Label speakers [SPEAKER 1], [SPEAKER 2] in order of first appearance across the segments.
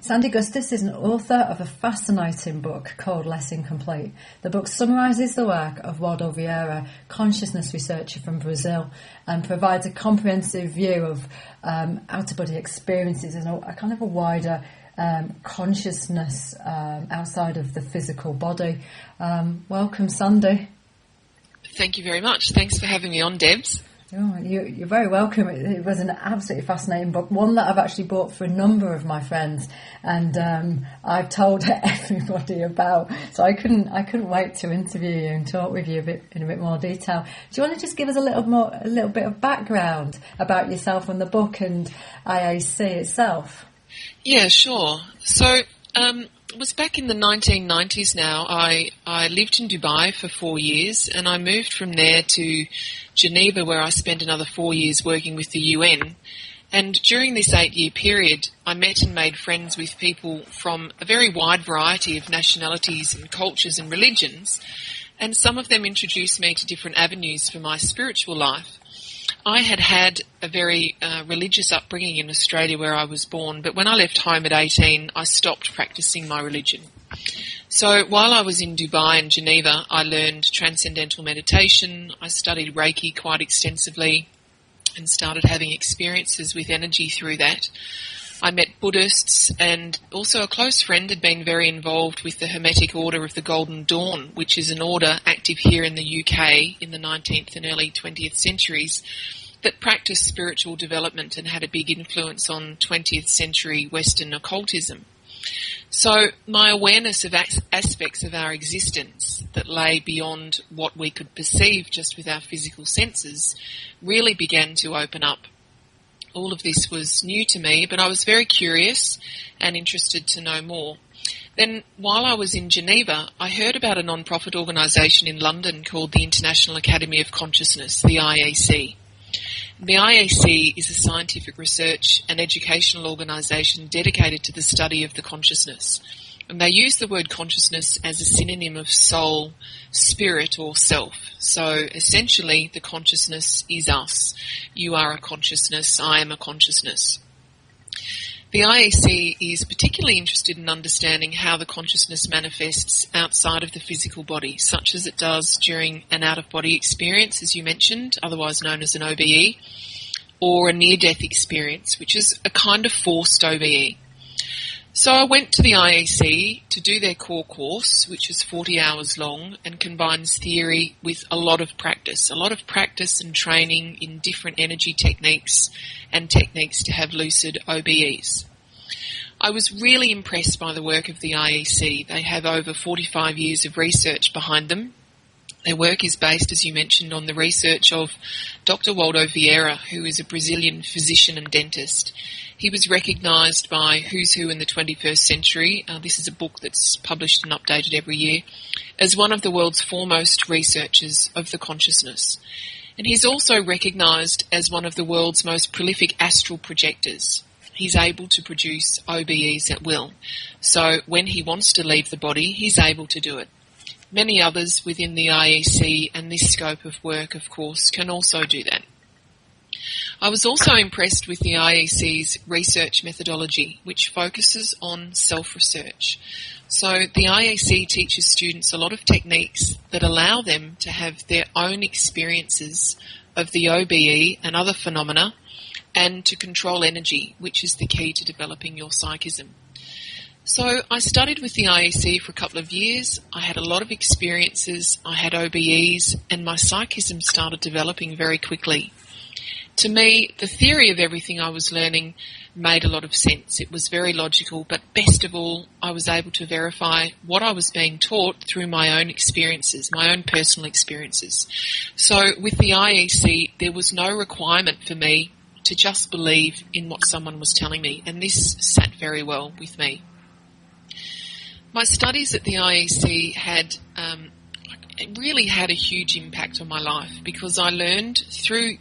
[SPEAKER 1] Sandie Gustus is an author of a fascinating book called Less Incomplete. The book summarises the work of Waldo Vieira, consciousness researcher from Brazil, and provides a comprehensive view of out-of-body experiences and a kind of a wider consciousness outside of the physical body. Welcome, Sandie.
[SPEAKER 2] Thank you very much. Thanks for having me on, Debs.
[SPEAKER 1] Oh, you're very welcome. It was an absolutely fascinating book, one that I've actually bought for a number of my friends, and I've told everybody about. So I couldn't wait to interview you and talk with you in a bit more detail. Do you want to just give us a little bit of background about yourself and the book and IAC itself?
[SPEAKER 2] Yeah, sure. So it was back in the 1990s now. I lived in Dubai for 4 years, and I moved from there to Geneva, where I spent another 4 years working with the UN. And during this 8-year period, I met and made friends with people from a very wide variety of nationalities and cultures and religions, and some of them introduced me to different avenues for my spiritual life. I had a very religious upbringing in Australia where I was born, but when I left home at 18, I stopped practicing my religion. So while I was in Dubai and Geneva, I learned transcendental meditation, I studied Reiki quite extensively and started having experiences with energy through that. I met Buddhists, and also a close friend had been very involved with the Hermetic Order of the Golden Dawn, which is an order active here in the UK in the 19th and early 20th centuries that practiced spiritual development and had a big influence on 20th century Western occultism. So my awareness of aspects of our existence that lay beyond what we could perceive just with our physical senses really began to open up. All of this was new to me, but I was very curious and interested to know more. Then, while I was in Geneva, I heard about a non-profit organisation in London called the International Academy of Consciousness, the IAC. The IAC is a scientific research and educational organisation dedicated to the study of the consciousness. And they use the word consciousness as a synonym of soul, spirit or self. So essentially the consciousness is us. You are a consciousness, I am a consciousness. The IAC is particularly interested in understanding how the consciousness manifests outside of the physical body, such as it does during an out-of-body experience, as you mentioned, otherwise known as an OBE, or a near-death experience, which is a kind of forced OBE. So I went to the IAC to do their core course, which is 40 hours long and combines theory with a lot of practice and training in different energy techniques and techniques to have lucid OBEs. I was really impressed by the work of the IAC. They have over 45 years of research behind them. Their work is based, as you mentioned, on the research of Dr. Waldo Vieira, who is a Brazilian physician and dentist. He was recognised by Who's Who in the 21st Century, this is a book that's published and updated every year, as one of the world's foremost researchers of the consciousness. And he's also recognised as one of the world's most prolific astral projectors. He's able to produce OBEs at will. So when he wants to leave the body, he's able to do it. Many others within the IEC and this scope of work, of course, can also do that. I was also impressed with the IEC's research methodology, which focuses on self-research. So the IEC teaches students a lot of techniques that allow them to have their own experiences of the OBE and other phenomena, and to control energy, which is the key to developing your psychism. So I studied with the IEC for a couple of years. I had a lot of experiences, I had OBEs, and my psychism started developing very quickly. To me, the theory of everything I was learning made a lot of sense. It was very logical, but best of all, I was able to verify what I was being taught through my own experiences, my own personal experiences. So with the IEC, there was no requirement for me to just believe in what someone was telling me, and this sat very well with me. My studies at the IEC really had a huge impact on my life, because I learned through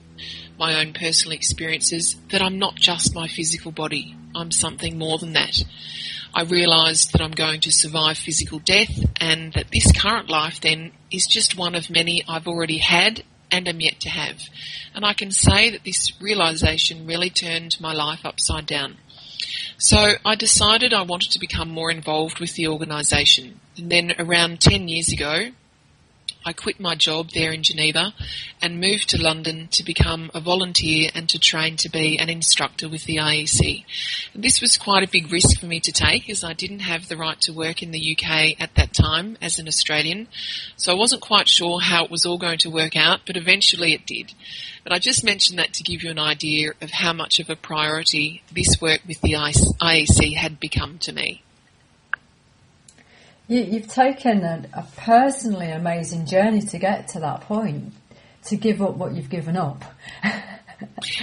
[SPEAKER 2] my own personal experiences that I'm not just my physical body. I'm something more than that. I realised that I'm going to survive physical death, and that this current life then is just one of many I've already had and am yet to have. And I can say that this realisation really turned my life upside down. So I decided I wanted to become more involved with the organisation. And then around 10 years ago, I quit my job there in Geneva and moved to London to become a volunteer and to train to be an instructor with the IEC. And this was quite a big risk for me to take, as I didn't have the right to work in the UK at that time as an Australian. So I wasn't quite sure how it was all going to work out, but eventually it did. But I just mentioned that to give you an idea of how much of a priority this work with the IEC had become to me.
[SPEAKER 1] You've taken a personally amazing journey to get to that point, to give up what you've given up.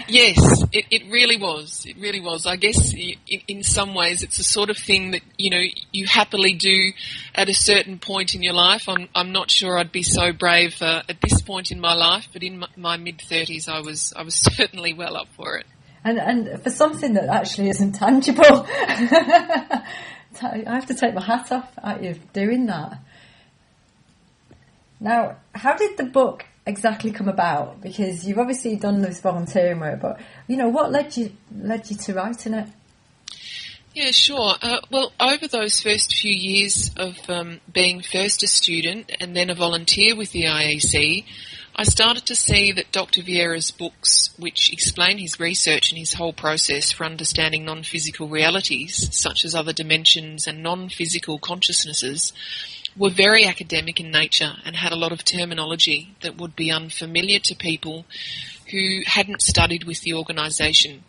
[SPEAKER 2] Yes, it really was. It really was. I guess in some ways it's the sort of thing that, you happily do at a certain point in your life. I'm not sure I'd be so brave at this point in my life, but in my mid-30s I was certainly well up for it.
[SPEAKER 1] And for something that actually isn't tangible. I have to take my hat off at you doing that. Now, how did the book exactly come about? Because you've obviously done this volunteering work, but what led you to writing it?
[SPEAKER 2] Yeah, sure. Well, over those first few years of being first a student and then a volunteer with the IEC, I started to see that Dr. Vieira's books, which explain his research and his whole process for understanding non-physical realities, such as other dimensions and non-physical consciousnesses, were very academic in nature and had a lot of terminology that would be unfamiliar to people who hadn't studied with the organisation.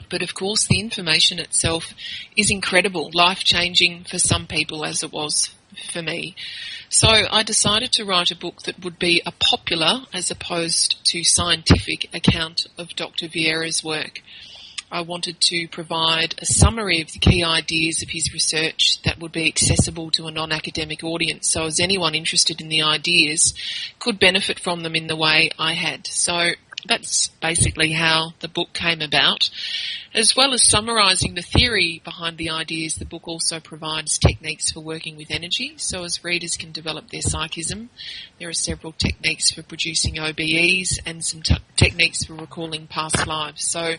[SPEAKER 2] But of course, the information itself is incredible, life-changing for some people as it was for me. So I decided to write a book that would be a popular as opposed to scientific account of Dr. Vieira's work. I wanted to provide a summary of the key ideas of his research that would be accessible to a non-academic audience, so as anyone interested in the ideas could benefit from them in the way I had. So that's basically how the book came about. As well as summarising the theory behind the ideas, the book also provides techniques for working with energy, so as readers can develop their psychism. There are several techniques for producing OBEs and some techniques for recalling past lives. So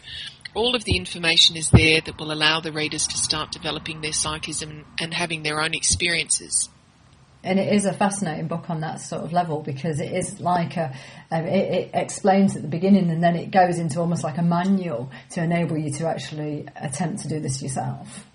[SPEAKER 2] all of the information is there that will allow the readers to start developing their psychism and having their own experiences.
[SPEAKER 1] And it is a fascinating book on that sort of level, because it is like it explains at the beginning and then it goes into almost like a manual to enable you to actually attempt to do this yourself.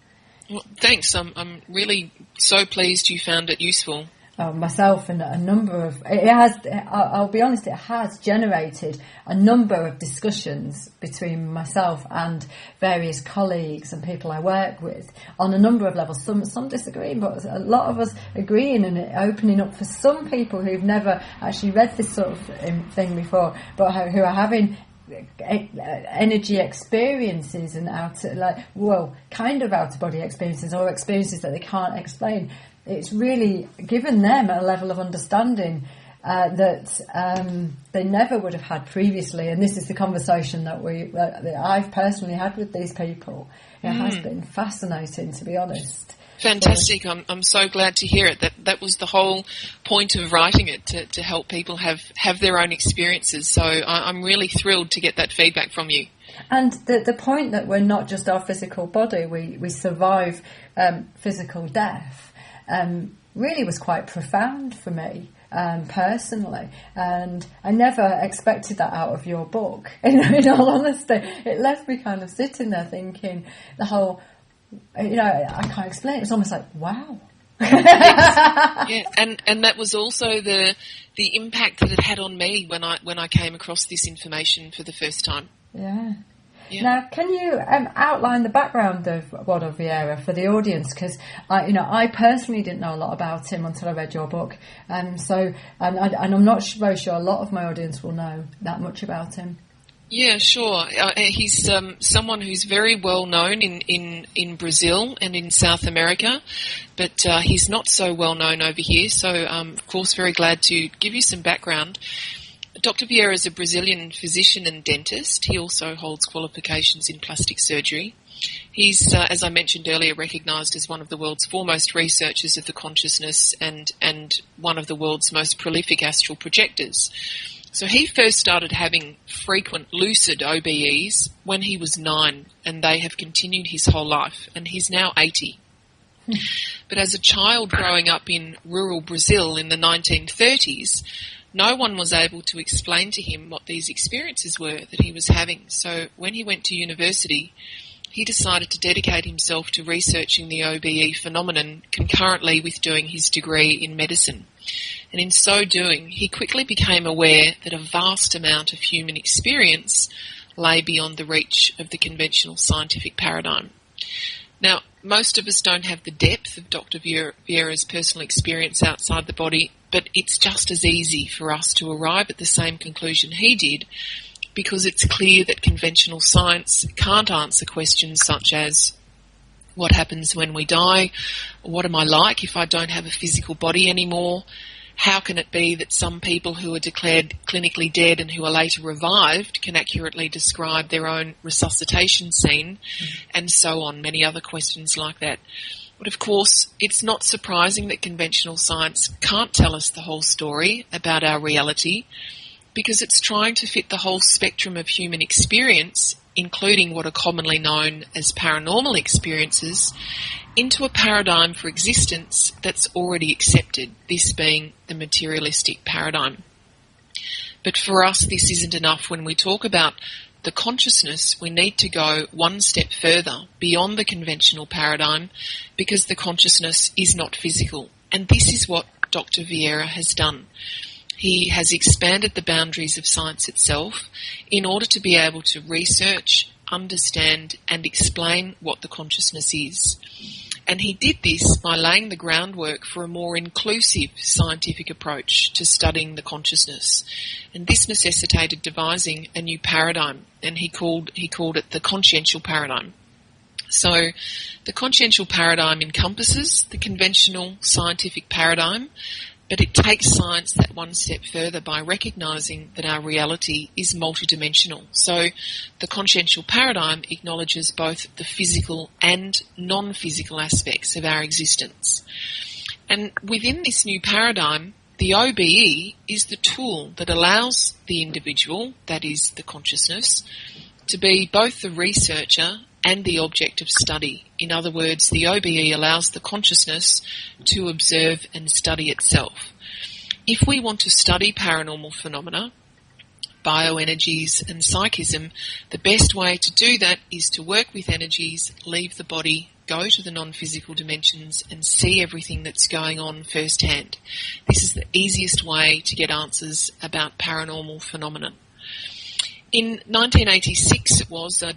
[SPEAKER 2] Well, thanks. I'm really so pleased you found it useful.
[SPEAKER 1] Myself and a number of... I'll be honest, it has generated a number of discussions between myself and various colleagues and people I work with on a number of levels. Some disagreeing, but a lot of us agreeing, and it opening up for some people who've never actually read this sort of thing before, but who are having energy experiences and kind of out-of-body experiences, or experiences that they can't explain. It's really given them a level of understanding that they never would have had previously. And this is the conversation that I've personally had with these people. It has been fascinating, to be honest.
[SPEAKER 2] Fantastic. I'm so glad to hear it. That was the whole point of writing it, to help people have their own experiences. So I'm really thrilled to get that feedback from you.
[SPEAKER 1] And the point that we're not just our physical body, we survive physical death, really was quite profound for me personally, and I never expected that out of your book. In all honesty, it left me kind of sitting there thinking the whole, I can't explain it. It's almost like, wow.
[SPEAKER 2] Yeah, and that was also the impact that it had on me when I came across this information for the first time.
[SPEAKER 1] Yeah. Now, can you outline the background of Waldo Vieira for the audience? Because I personally didn't know a lot about him until I read your book, and I'm not very sure a lot of my audience will know that much about him.
[SPEAKER 2] Yeah, sure. He's someone who's very well known in Brazil and in South America, but he's not so well known over here. So, of course, very glad to give you some background. Dr. Vieira is a Brazilian physician and dentist. He also holds qualifications in plastic surgery. He's, as I mentioned earlier, recognised as one of the world's foremost researchers of the consciousness and one of the world's most prolific astral projectors. So he first started having frequent lucid OBEs when he was 9, and they have continued his whole life, and he's now 80. But as a child growing up in rural Brazil in the 1930s, no one was able to explain to him what these experiences were that he was having. So when he went to university, he decided to dedicate himself to researching the OBE phenomenon concurrently with doing his degree in medicine. And in so doing, he quickly became aware that a vast amount of human experience lay beyond the reach of the conventional scientific paradigm. Now, most of us don't have the depth of Dr. Vieira's personal experience outside the body, but it's just as easy for us to arrive at the same conclusion he did, because it's clear that conventional science can't answer questions such as what happens when we die, what am I like if I don't have a physical body anymore, how can it be that some people who are declared clinically dead and who are later revived can accurately describe their own resuscitation scene, and so on, many other questions like that. But of course, it's not surprising that conventional science can't tell us the whole story about our reality, because it's trying to fit the whole spectrum of human experience, including what are commonly known as paranormal experiences, into a paradigm for existence that's already accepted, this being the materialistic paradigm. But for us, this isn't enough. When we talk about the consciousness, we need to go one step further beyond the conventional paradigm, because the consciousness is not physical. And this is what Dr. Vieira has done. He has expanded the boundaries of science itself in order to be able to research, understand, and explain what the consciousness is. And he did this by laying the groundwork for a more inclusive scientific approach to studying the consciousness. And this necessitated devising a new paradigm, and he called it the consciential paradigm. So the consciential paradigm encompasses the conventional scientific paradigm, but it takes science that one step further by recognising that our reality is multidimensional. So the consciential paradigm acknowledges both the physical and non-physical aspects of our existence. And within this new paradigm, the OBE is the tool that allows the individual, that is the consciousness, to be both the researcher and the object of study. In other words, the OBE allows the consciousness to observe and study itself. If we want to study paranormal phenomena, bioenergies and psychism, the best way to do that is to work with energies, leave the body, go to the non-physical dimensions and see everything that's going on firsthand. This is the easiest way to get answers about paranormal phenomena. In 1986,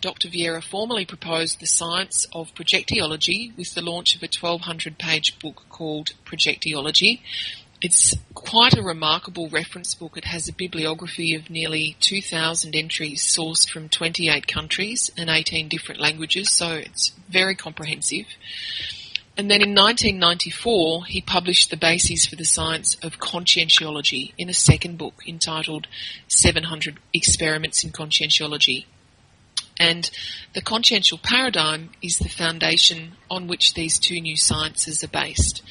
[SPEAKER 2] Dr. Vieira formally proposed the science of projectiology with the launch of a 1,200-page book called Projectiology. It's quite a remarkable reference book. It has a bibliography of nearly 2,000 entries sourced from 28 countries and 18 different languages, so it's very comprehensive. And then in 1994, he published the bases for the science of conscientiology in a second book entitled 700 Experiments in Conscientiology. And the consciential paradigm is the foundation on which these two new sciences are based.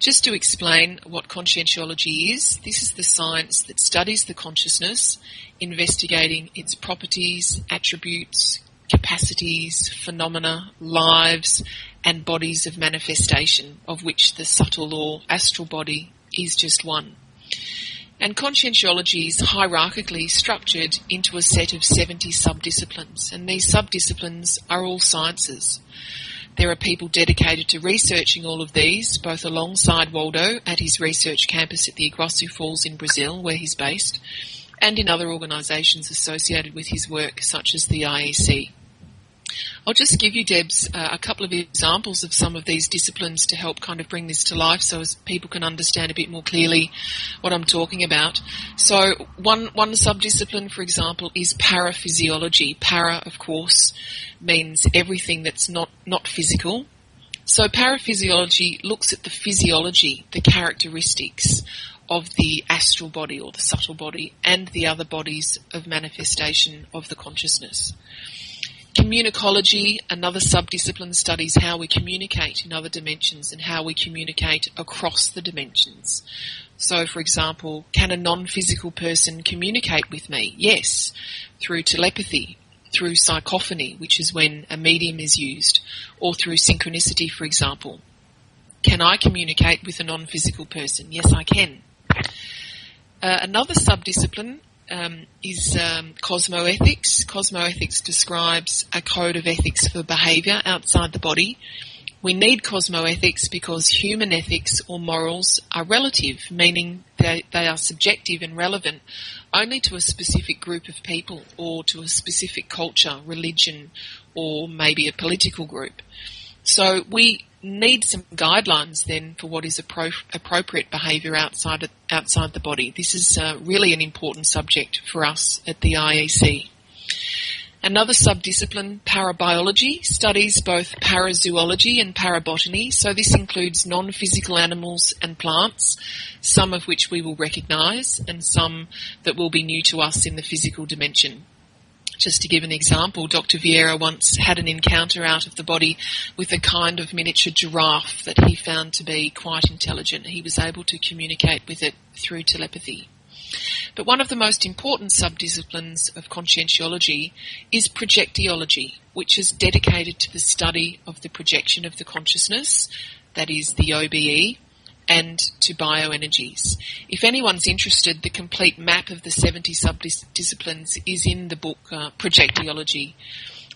[SPEAKER 2] Just to explain what conscientiology is, this is the science that studies the consciousness, investigating its properties, attributes, capacities, phenomena, lives, and bodies of manifestation, of which the subtle or astral body is just one. And conscientiology is hierarchically structured into a set of 70 subdisciplines, and these subdisciplines are all sciences. There are people dedicated to researching all of these, both alongside Waldo at his research campus at the Iguaçu Falls in Brazil, where he's based, and in other organisations associated with his work, such as the IEC. I'll just give you, Debs, a couple of examples of some of these disciplines to help kind of bring this to life so as people can understand a bit more clearly what I'm talking about. So one subdiscipline, for example, is paraphysiology. Para, of course, means everything that's not physical. So paraphysiology looks at the physiology, the characteristics of the astral body or the subtle body and the other bodies of manifestation of the consciousness. Communicology, another subdiscipline, studies how we communicate in other dimensions and how we communicate across the dimensions. So, for example, can a non-physical person communicate with me? Yes, through telepathy, through psychophony, which is when a medium is used, or through synchronicity, for example. Can I communicate with a non-physical person? Yes, I can. Another subdiscipline is cosmoethics. Cosmoethics describes a code of ethics for behaviour outside the body. We need cosmoethics because human ethics or morals are relative, meaning they are subjective and relevant only to a specific group of people or to a specific culture, religion, or maybe a political group. So we need some guidelines then for what is appropriate behaviour outside the body. This is really an important subject for us at the IEC. Another subdiscipline, parabiology, studies both parazoology and parabotany. So this includes non-physical animals and plants, some of which we will recognise and some that will be new to us in the physical dimension. Just to give an example, Dr. Vieira once had an encounter out of the body with a kind of miniature giraffe that he found to be quite intelligent. He was able to communicate with it through telepathy. But one of the most important subdisciplines of conscientiology is projectiology, which is dedicated to the study of the projection of the consciousness, that is the OBE, and to bioenergies. If anyone's interested, the complete map of the 70 subdisciplines is in the book Projectiology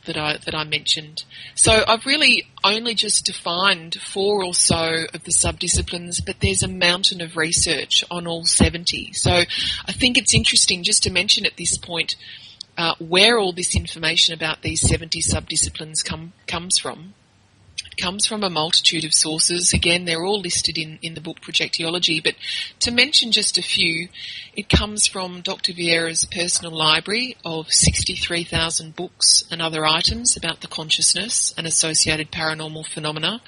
[SPEAKER 2] that I mentioned. So I've really only just defined 4 or so of the subdisciplines, but there's a mountain of research on all 70. So I think it's interesting just to mention at this point where all this information about these 70 subdisciplines comes from. Comes from a multitude of sources. Again, they're all listed in the book Projectiology, but to mention just a few, it comes from Dr. Vieira's personal library of 63,000 books and other items about the consciousness and associated paranormal phenomena.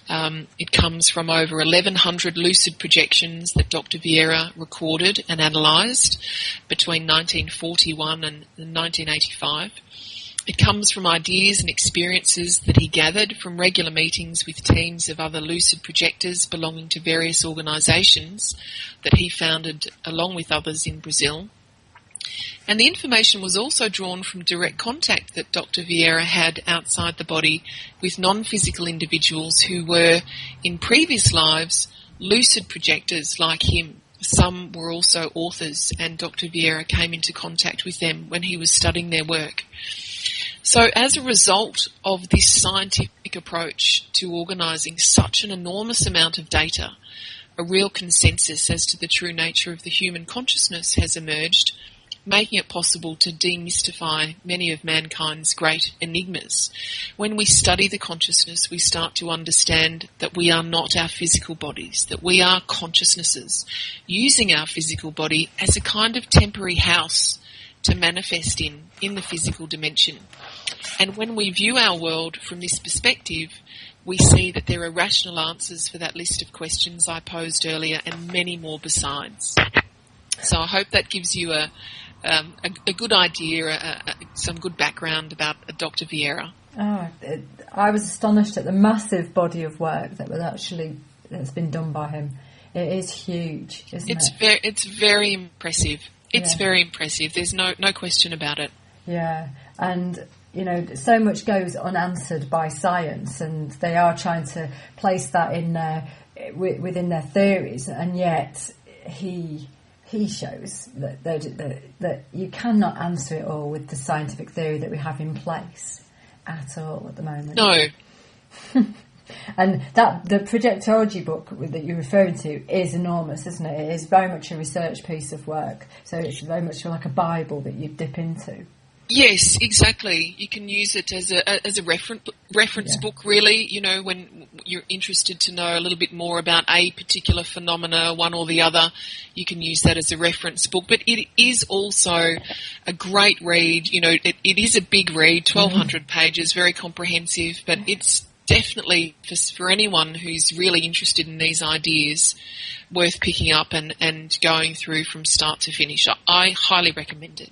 [SPEAKER 2] It comes from over 1,100 lucid projections that Dr. Vieira recorded and analysed between 1941 and 1985. It comes from ideas and experiences that he gathered from regular meetings with teams of other lucid projectors belonging to various organisations that he founded along with others in Brazil. And the information was also drawn from direct contact that Dr. Vieira had outside the body with non-physical individuals who were, in previous lives, lucid projectors like him. Some were also authors, and Dr. Vieira came into contact with them when he was studying their work. So as a result of this scientific approach to organising such an enormous amount of data, a real consensus as to the true nature of the human consciousness has emerged, making it possible to demystify many of mankind's great enigmas. When we study the consciousness, we start to understand that we are not our physical bodies, that we are consciousnesses, using our physical body as a kind of temporary house to manifest in the physical dimension. And when we view our world from this perspective, we see that there are rational answers for that list of questions I posed earlier and many more besides. So I hope that gives you a good idea, some good background about Dr. Vieira.
[SPEAKER 1] I was astonished at the massive body of work that's been done by him. It is huge, isn't it?
[SPEAKER 2] It's very impressive. It's very impressive. There's no question about it.
[SPEAKER 1] Yeah, and so much goes unanswered by science, and they are trying to place that in within their theories, and yet he shows that you cannot answer it all with the scientific theory that we have in place at all at the moment.
[SPEAKER 2] No.
[SPEAKER 1] And the projectology book that you're referring to is enormous, isn't it? It is very much a research piece of work. So it's very much like a Bible that you dip into.
[SPEAKER 2] Yes, exactly. You can use it as a reference book, really, when you're interested to know a little bit more about a particular phenomena, one or the other, you can use that as a reference book. But it is also a great read. It is a big read, 1,200 pages, very comprehensive, but it's definitely for anyone who's really interested in these ideas, worth picking up and going through from start to finish. I highly recommend it.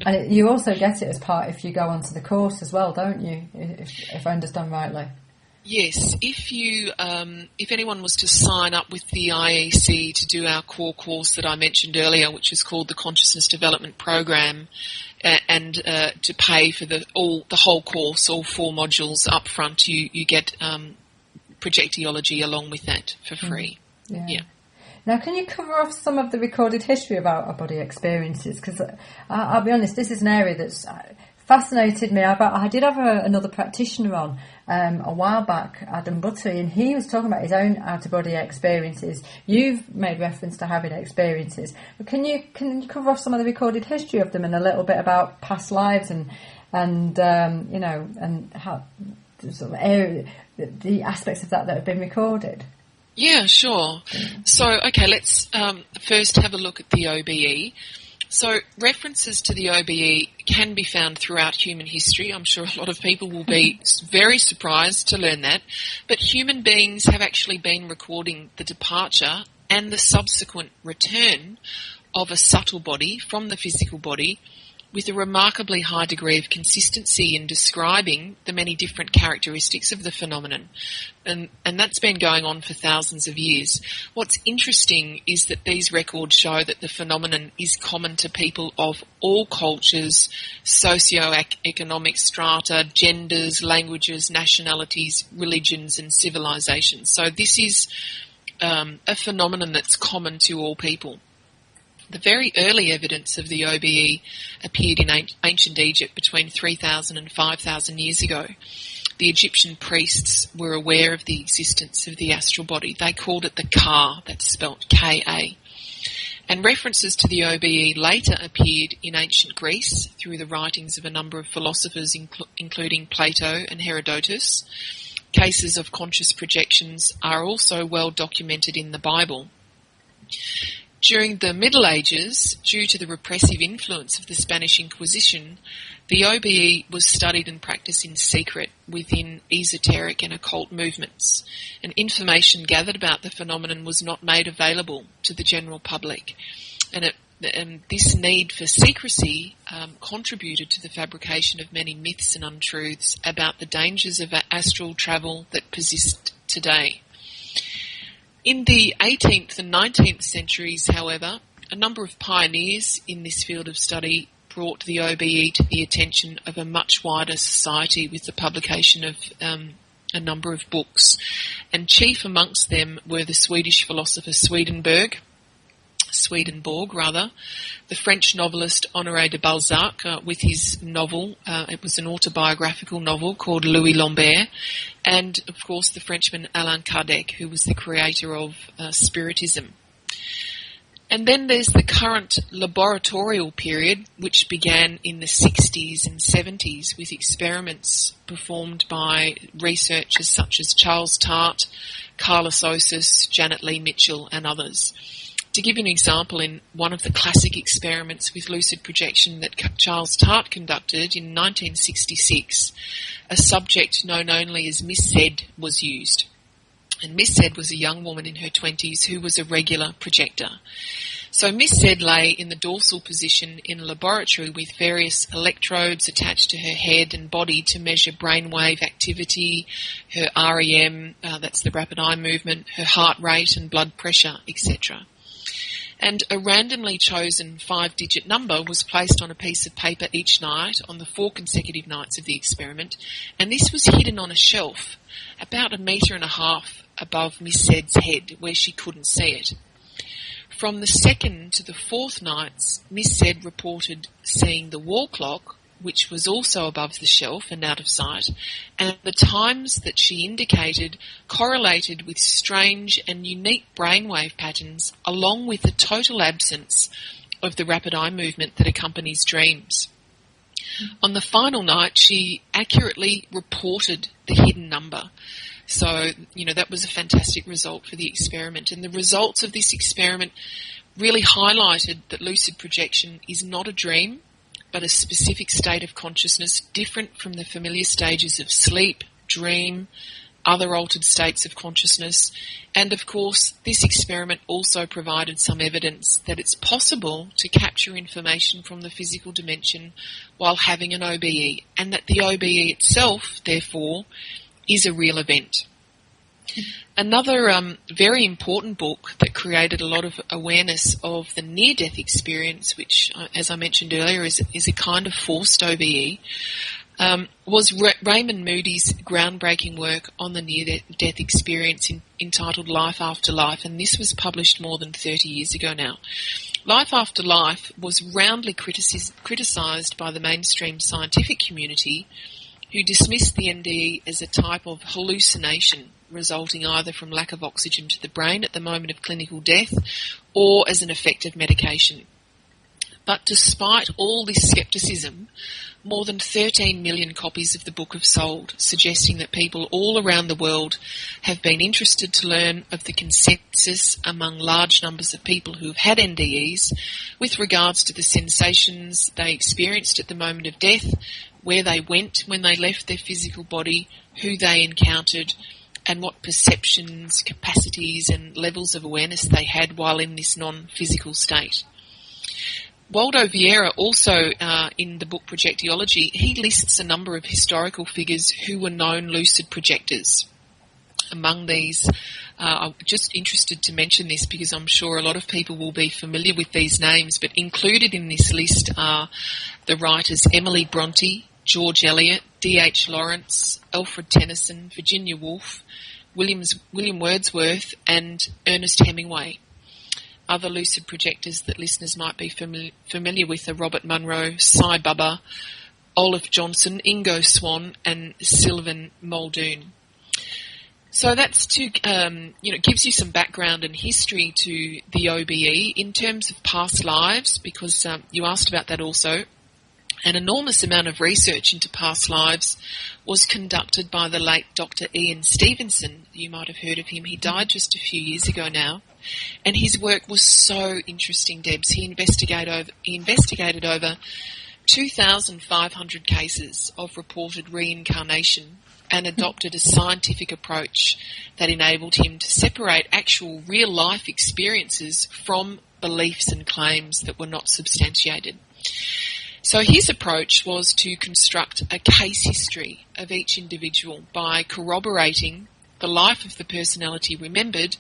[SPEAKER 1] And you also get it as part if you go onto the course as well, don't you? If I understand rightly.
[SPEAKER 2] Yes, if anyone was to sign up with the IEC to do our core course that I mentioned earlier, which is called the Consciousness Development Program, and to pay for the whole course, all 4 modules up front, you get projectiology along with that for free. Yeah.
[SPEAKER 1] Now, can you cover off some of the recorded history of out-of-body experiences? Because I'll be honest, this is an area that's fascinated me. I did have another practitioner on a while back, Adam Buttery, and he was talking about his own out-of-body experiences. You've made reference to having experiences, but can you cover off some of the recorded history of them and a little bit about past lives and how sort of the aspects of that have been recorded?
[SPEAKER 2] Yeah, sure. So, okay, let's first have a look at the OBE. So references to the OBE can be found throughout human history. I'm sure a lot of people will be very surprised to learn that. But human beings have actually been recording the departure and the subsequent return of a subtle body from the physical body with a remarkably high degree of consistency in describing the many different characteristics of the phenomenon. And that's been going on for thousands of years. What's interesting is that these records show that the phenomenon is common to people of all cultures, socio-economic strata, genders, languages, nationalities, religions and civilizations. So this is a phenomenon that's common to all people. The very early evidence of the OBE appeared in ancient Egypt between 3,000 and 5,000 years ago. The Egyptian priests were aware of the existence of the astral body. They called it the Ka, that's spelt K-A. And references to the OBE later appeared in ancient Greece through the writings of a number of philosophers, including Plato and Herodotus. Cases of conscious projections are also well documented in the Bible. During the Middle Ages, due to the repressive influence of the Spanish Inquisition, the OBE was studied and practiced in secret within esoteric and occult movements, and information gathered about the phenomenon was not made available to the general public. And this need for secrecy contributed to the fabrication of many myths and untruths about the dangers of astral travel that persist today. In the 18th and 19th centuries, however, a number of pioneers in this field of study brought the OBE to the attention of a much wider society with the publication of a number of books. And chief amongst them were the Swedish philosopher Swedenborg, the French novelist Honoré de Balzac with his novel, it was an autobiographical novel called Louis Lambert, and of course the Frenchman Allan Kardec, who was the creator of Spiritism. And then there's the current laboratorial period, which began in the 60s and 70s with experiments performed by researchers such as Charles Tart, Carlos Osis, Janet Lee Mitchell and others. To give you an example, in one of the classic experiments with lucid projection that Charles Tart conducted in 1966, a subject known only as Miss Z was used. And Miss Z was a young woman in her 20s who was a regular projector. So Miss Z lay in the dorsal position in a laboratory with various electrodes attached to her head and body to measure brainwave activity, her REM, that's the rapid eye movement, her heart rate and blood pressure, etc. And a randomly chosen 5-digit number was placed on a piece of paper each night on the 4 consecutive nights of the experiment, and this was hidden on a shelf about 1.5 meters above Miss Z's head where she couldn't see it. From the 2nd to the 4th nights, Miss Z reported seeing the wall clock, which was also above the shelf and out of sight, and the times that she indicated correlated with strange and unique brainwave patterns, along with the total absence of the rapid eye movement that accompanies dreams. On the final night, she accurately reported the hidden number. So, that was a fantastic result for the experiment. And the results of this experiment really highlighted that lucid projection is not a dream, but a specific state of consciousness different from the familiar stages of sleep, dream, other altered states of consciousness, and of course this experiment also provided some evidence that it's possible to capture information from the physical dimension while having an OBE, and that the OBE itself, therefore, is a real event. Another very important book that created a lot of awareness of the near-death experience, which, as I mentioned earlier, is a kind of forced OBE, was Raymond Moody's groundbreaking work on the near-death experience entitled Life After Life, and this was published more than 30 years ago now. Life After Life was roundly criticised by the mainstream scientific community, who dismissed the NDE as a type of hallucination resulting either from lack of oxygen to the brain at the moment of clinical death or as an effect of medication. But despite all this scepticism, more than 13 million copies of the book have sold, suggesting that people all around the world have been interested to learn of the consensus among large numbers of people who have had NDEs with regards to the sensations they experienced at the moment of death, where they went when they left their physical body, who they encountered, and what perceptions, capacities and levels of awareness they had while in this non-physical state. Waldo Vieira also, in the book Projectiology, he lists a number of historical figures who were known lucid projectors. Among these, I'm just interested to mention this because I'm sure a lot of people will be familiar with these names, but included in this list are the writers Emily Bronte, George Eliot, D.H. Lawrence, Alfred Tennyson, Virginia Woolf, William Wordsworth and Ernest Hemingway. Other lucid projectors that listeners might be familiar with are Robert Munro, Cy Bubba, Olaf Johnson, Ingo Swann and Sylvan Muldoon. So that's gives you some background and history to the OBE in terms of past lives, because you asked about that also. An enormous amount of research into past lives was conducted by the late Dr. Ian Stevenson. You might have heard of him. He died just a few years ago now. And his work was so interesting, Debs. He investigated over 2,500 cases of reported reincarnation and adopted a scientific approach that enabled him to separate actual real-life experiences from beliefs and claims that were not substantiated. So his approach was to construct a case history of each individual by corroborating the life of the personality remembered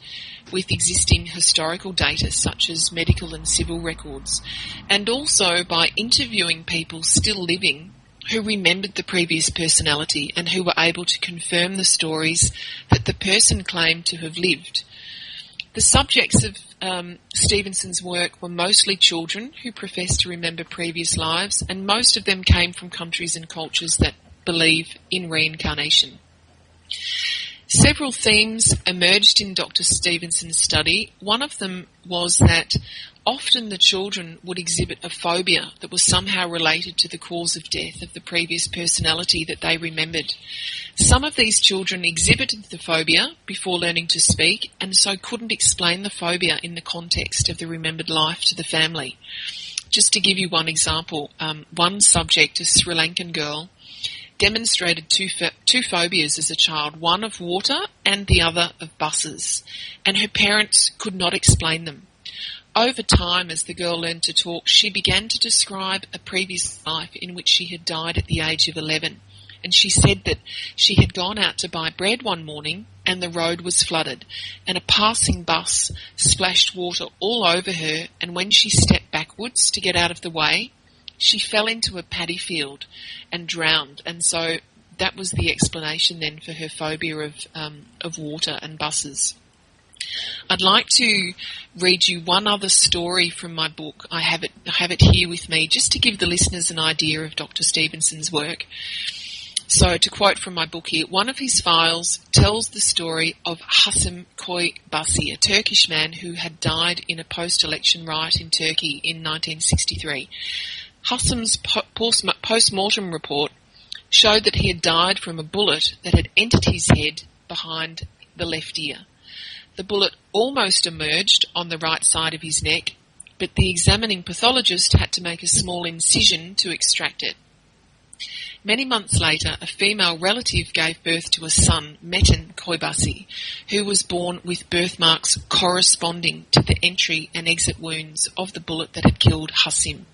[SPEAKER 2] with existing historical data such as medical and civil records, and also by interviewing people still living who remembered the previous personality and who were able to confirm the stories that the person claimed to have lived. The subjects of Stevenson's work were mostly children who professed to remember previous lives, and most of them came from countries and cultures that believe in reincarnation. Several themes emerged in Dr. Stevenson's study. One of them was that often the children would exhibit a phobia that was somehow related to the cause of death of the previous personality that they remembered. Some of these children exhibited the phobia before learning to speak and so couldn't explain the phobia in the context of the remembered life to the family. Just to give you one example, one subject, a Sri Lankan girl, demonstrated two phobias as a child, one of water and the other of buses, and her parents could not explain them. Over time, as the girl learned to talk, she began to describe a previous life in which she had died at the age of 11. And she said that she had gone out to buy bread one morning and the road was flooded and a passing bus splashed water all over her, and when she stepped backwards to get out of the way, she fell into a paddy field and drowned. And so that was the explanation then for her phobia of water and buses. I'd like to read you one other story from my book. I have it here with me just to give the listeners an idea of Dr. Stevenson's work. So to quote from my book here, one of his files tells the story of Hasim Koybasi, a Turkish man who had died in a post-election riot in Turkey in 1963. Hasim's post-mortem report showed that he had died from a bullet that had entered his head behind the left ear. The bullet almost emerged on the right side of his neck, but the examining pathologist had to make a small incision to extract it. Many months later, a female relative gave birth to a son, Metin Koibasi, who was born with birthmarks corresponding to the entry and exit wounds of the bullet that had killed Hasim.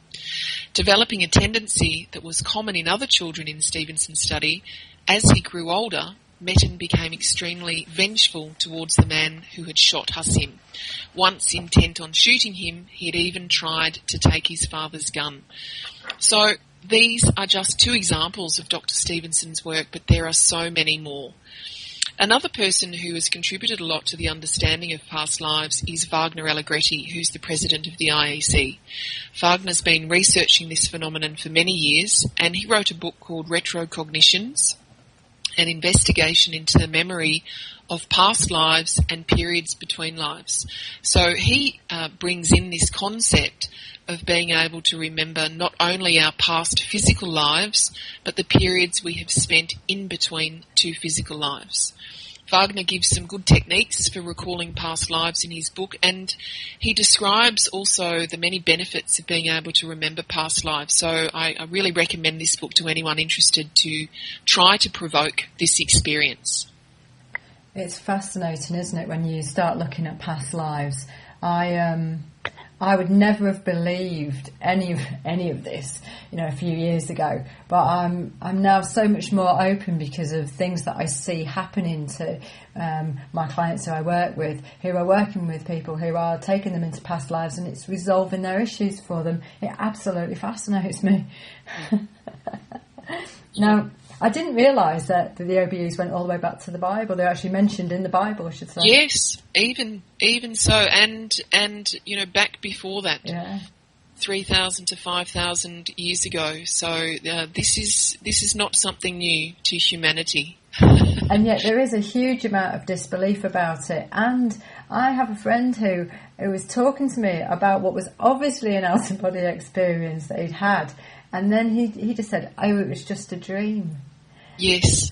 [SPEAKER 2] Developing a tendency that was common in other children in Stevenson's study, as he grew older, Metin became extremely vengeful towards the man who had shot Hasim. Once intent on shooting him, he had even tried to take his father's gun. So these are just two examples of Dr. Stevenson's work, but there are so many more. Another person who has contributed a lot to the understanding of past lives is Wagner Allegretti, who's the president of the IEC. Wagner's been researching this phenomenon for many years, and he wrote a book called Retrocognitions, an investigation into the memory of past lives and periods between lives. So he brings in this concept of being able to remember not only our past physical lives, but the periods we have spent in between two physical lives. Wagner gives some good techniques for recalling past lives in his book, and he describes also the many benefits of being able to remember past lives. So I really recommend this book to anyone interested to try to provoke this experience.
[SPEAKER 1] It's fascinating, isn't it, when you start looking at past lives? I would never have believed any of this, a few years ago. But I'm now so much more open because of things that I see happening to my clients who I work with, who are working with people who are taking them into past lives, and it's resolving their issues for them. It absolutely fascinates me. Now, I didn't realise that the OBEs went all the way back to the Bible. They're actually mentioned in the Bible, I should say.
[SPEAKER 2] Yes, even so, and back before that, 3,000 to 5,000 years ago. So this is not something new to humanity.
[SPEAKER 1] And yet there is a huge amount of disbelief about it. And I have a friend who was talking to me about what was obviously an out-of-body experience that he'd had. And then he just said, oh, it was just a dream.
[SPEAKER 2] Yes.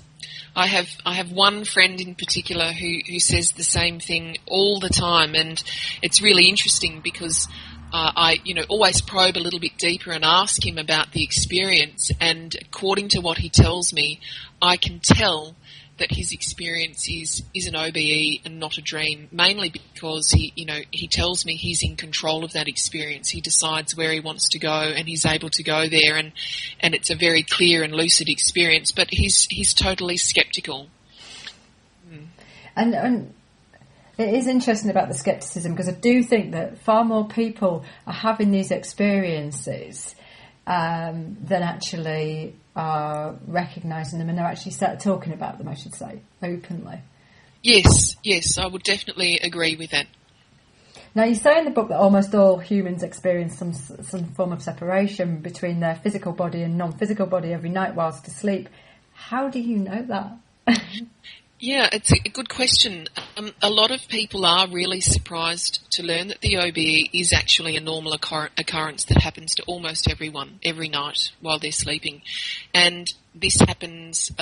[SPEAKER 2] I have one friend in particular who says the same thing all the time, and it's really interesting because I always probe a little bit deeper and ask him about the experience, and according to what he tells me, I can tell that his experience is an OBE and not a dream, mainly because he tells me he's in control of that experience. He decides where he wants to go and he's able to go there, and it's a very clear and lucid experience, but he's totally sceptical.
[SPEAKER 1] And it is interesting about the scepticism, because I do think that far more people are having these experiences than actually are recognising them, and they're actually talking about them, I should say, openly. Yes,
[SPEAKER 2] I would definitely agree with that.
[SPEAKER 1] Now, you say in the book that almost all humans experience some form of separation between their physical body and non-physical body every night whilst asleep. How do you know that?
[SPEAKER 2] Yeah, it's a good question. A lot of people are really surprised to learn that the OBE is actually a normal occurrence that happens to almost everyone every night while they're sleeping. And this happens,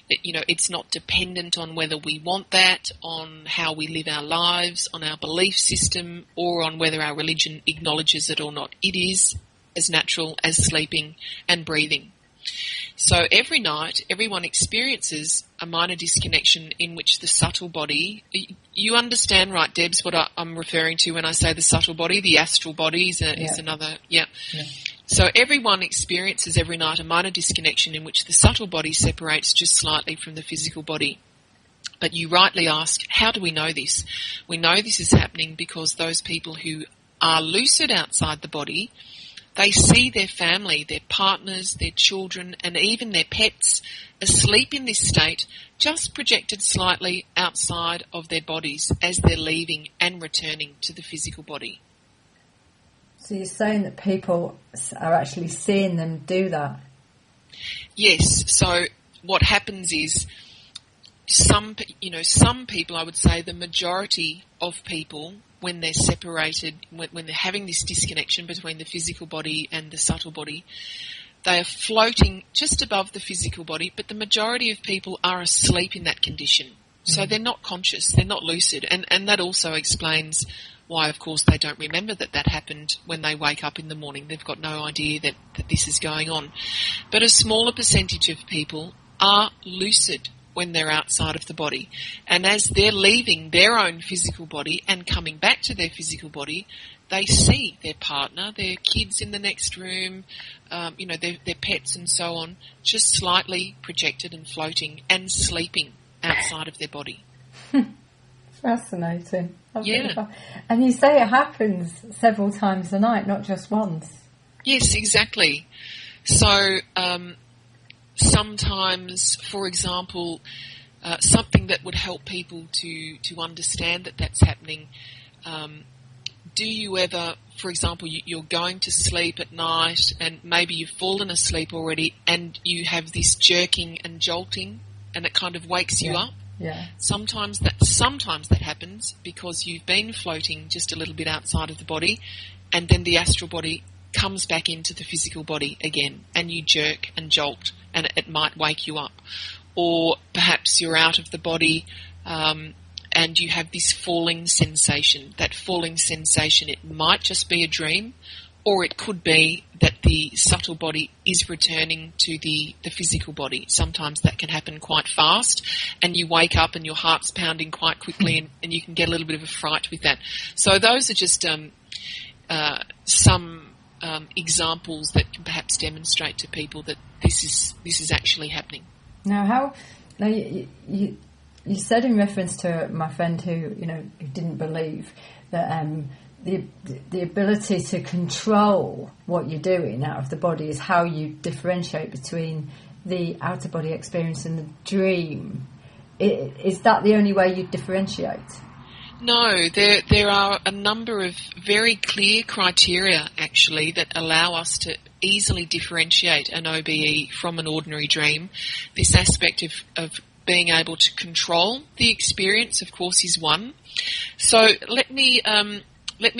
[SPEAKER 2] it's not dependent on whether we want that, on how we live our lives, on our belief system, or on whether our religion acknowledges it or not. It is as natural as sleeping and breathing. So every night, everyone experiences a minor disconnection in which the subtle body, you understand, right, Debs, what I'm referring to when I say the subtle body? The astral body is another, yeah. So everyone experiences every night a minor disconnection in which the subtle body separates just slightly from the physical body. But you rightly ask, how do we know this? We know this is happening because those people who are lucid outside the body, they see their family, their partners, their children, and even their pets asleep in this state, just projected slightly outside of their bodies as they're leaving and returning to the physical body.
[SPEAKER 1] So you're saying that people are actually seeing them do that?
[SPEAKER 2] Yes. So what happens is some people, I would say the majority of people, when they're separated, when they're having this disconnection between the physical body and the subtle body, they are floating just above the physical body, but the majority of people are asleep in that condition. So they're not conscious, they're not lucid. And that also explains why, of course, they don't remember that happened when they wake up in the morning. They've got no idea that this is going on. But a smaller percentage of people are lucid when they're outside of the body. And as they're leaving their own physical body and coming back to their physical body, they see their partner, their kids in the next room, their pets and so on, just slightly projected and floating and sleeping outside of their body.
[SPEAKER 1] Fascinating.
[SPEAKER 2] Yeah.
[SPEAKER 1] And you say it happens several times a night, not just once.
[SPEAKER 2] Yes, exactly. So sometimes, for example, something that would help people to understand that that's happening, do you ever, for example, you're going to sleep at night and maybe you've fallen asleep already and you have this jerking and jolting and it kind of wakes you up?
[SPEAKER 1] Yeah.
[SPEAKER 2] Sometimes that happens because you've been floating just a little bit outside of the body and then the astral body comes back into the physical body again and you jerk and jolt and it might wake you up. Or perhaps you're out of the body and you have this falling sensation. That falling sensation, it might just be a dream, or it could be that the subtle body is returning to the physical body. Sometimes that can happen quite fast and you wake up and your heart's pounding quite quickly and you can get a little bit of a fright with that. So those are just some examples that can perhaps demonstrate to people that this is actually happening.
[SPEAKER 1] Now, you said in reference to my friend who didn't believe that the ability to control what you're doing out of the body is how you differentiate between the outer body experience and the dream. Is that the only way you differentiate?
[SPEAKER 2] No, there are a number of very clear criteria actually that allow us to easily differentiate an OBE from an ordinary dream. This aspect of being able to control the experience, of course, is one. So let me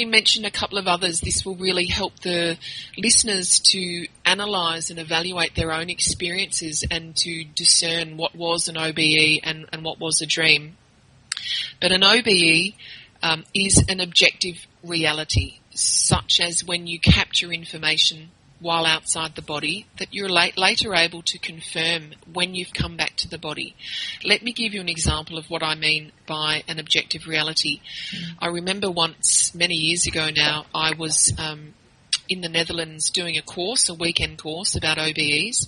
[SPEAKER 2] mention a couple of others. This will really help the listeners to analyse and evaluate their own experiences and to discern what was an OBE and what was a dream. But an OBE is an objective reality, such as when you capture information while outside the body that you're later able to confirm when you've come back to the body. Let me give you an example of what I mean by an objective reality. I remember once, many years ago now, I was in the Netherlands doing a weekend course about OBEs,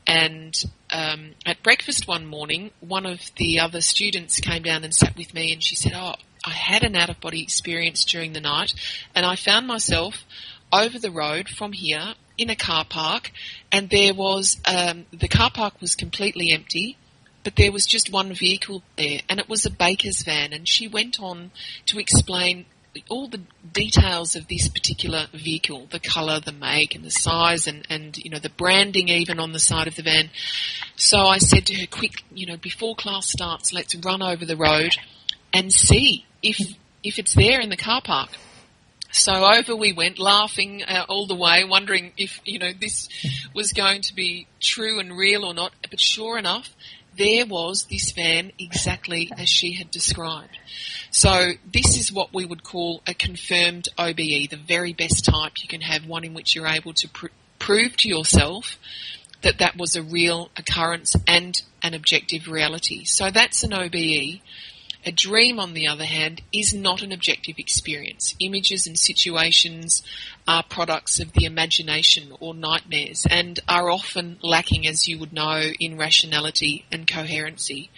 [SPEAKER 2] and at breakfast one morning, one of the other students came down and sat with me and she said, I had an out-of-body experience during the night and I found myself over the road from here in a car park, and there was the car park was completely empty, but there was just one vehicle there, and it was a baker's van. And she went on to explain all the details of this particular vehicle, the colour, the make and the size, and the branding even on the side of the van. So I said to her, quick, before class starts, let's run over the road and see if it's there in the car park. So over we went, laughing all the way, wondering if, this was going to be true and real or not. But sure enough, there was this van exactly as she had described. So this is what we would call a confirmed OBE, the very best type you can have, one in which you're able to prove to yourself that that was a real occurrence and an objective reality. So that's an OBE. A dream, on the other hand, is not an objective experience. Images and situations are products of the imagination or nightmares and are often lacking, as you would know, in rationality and coherency.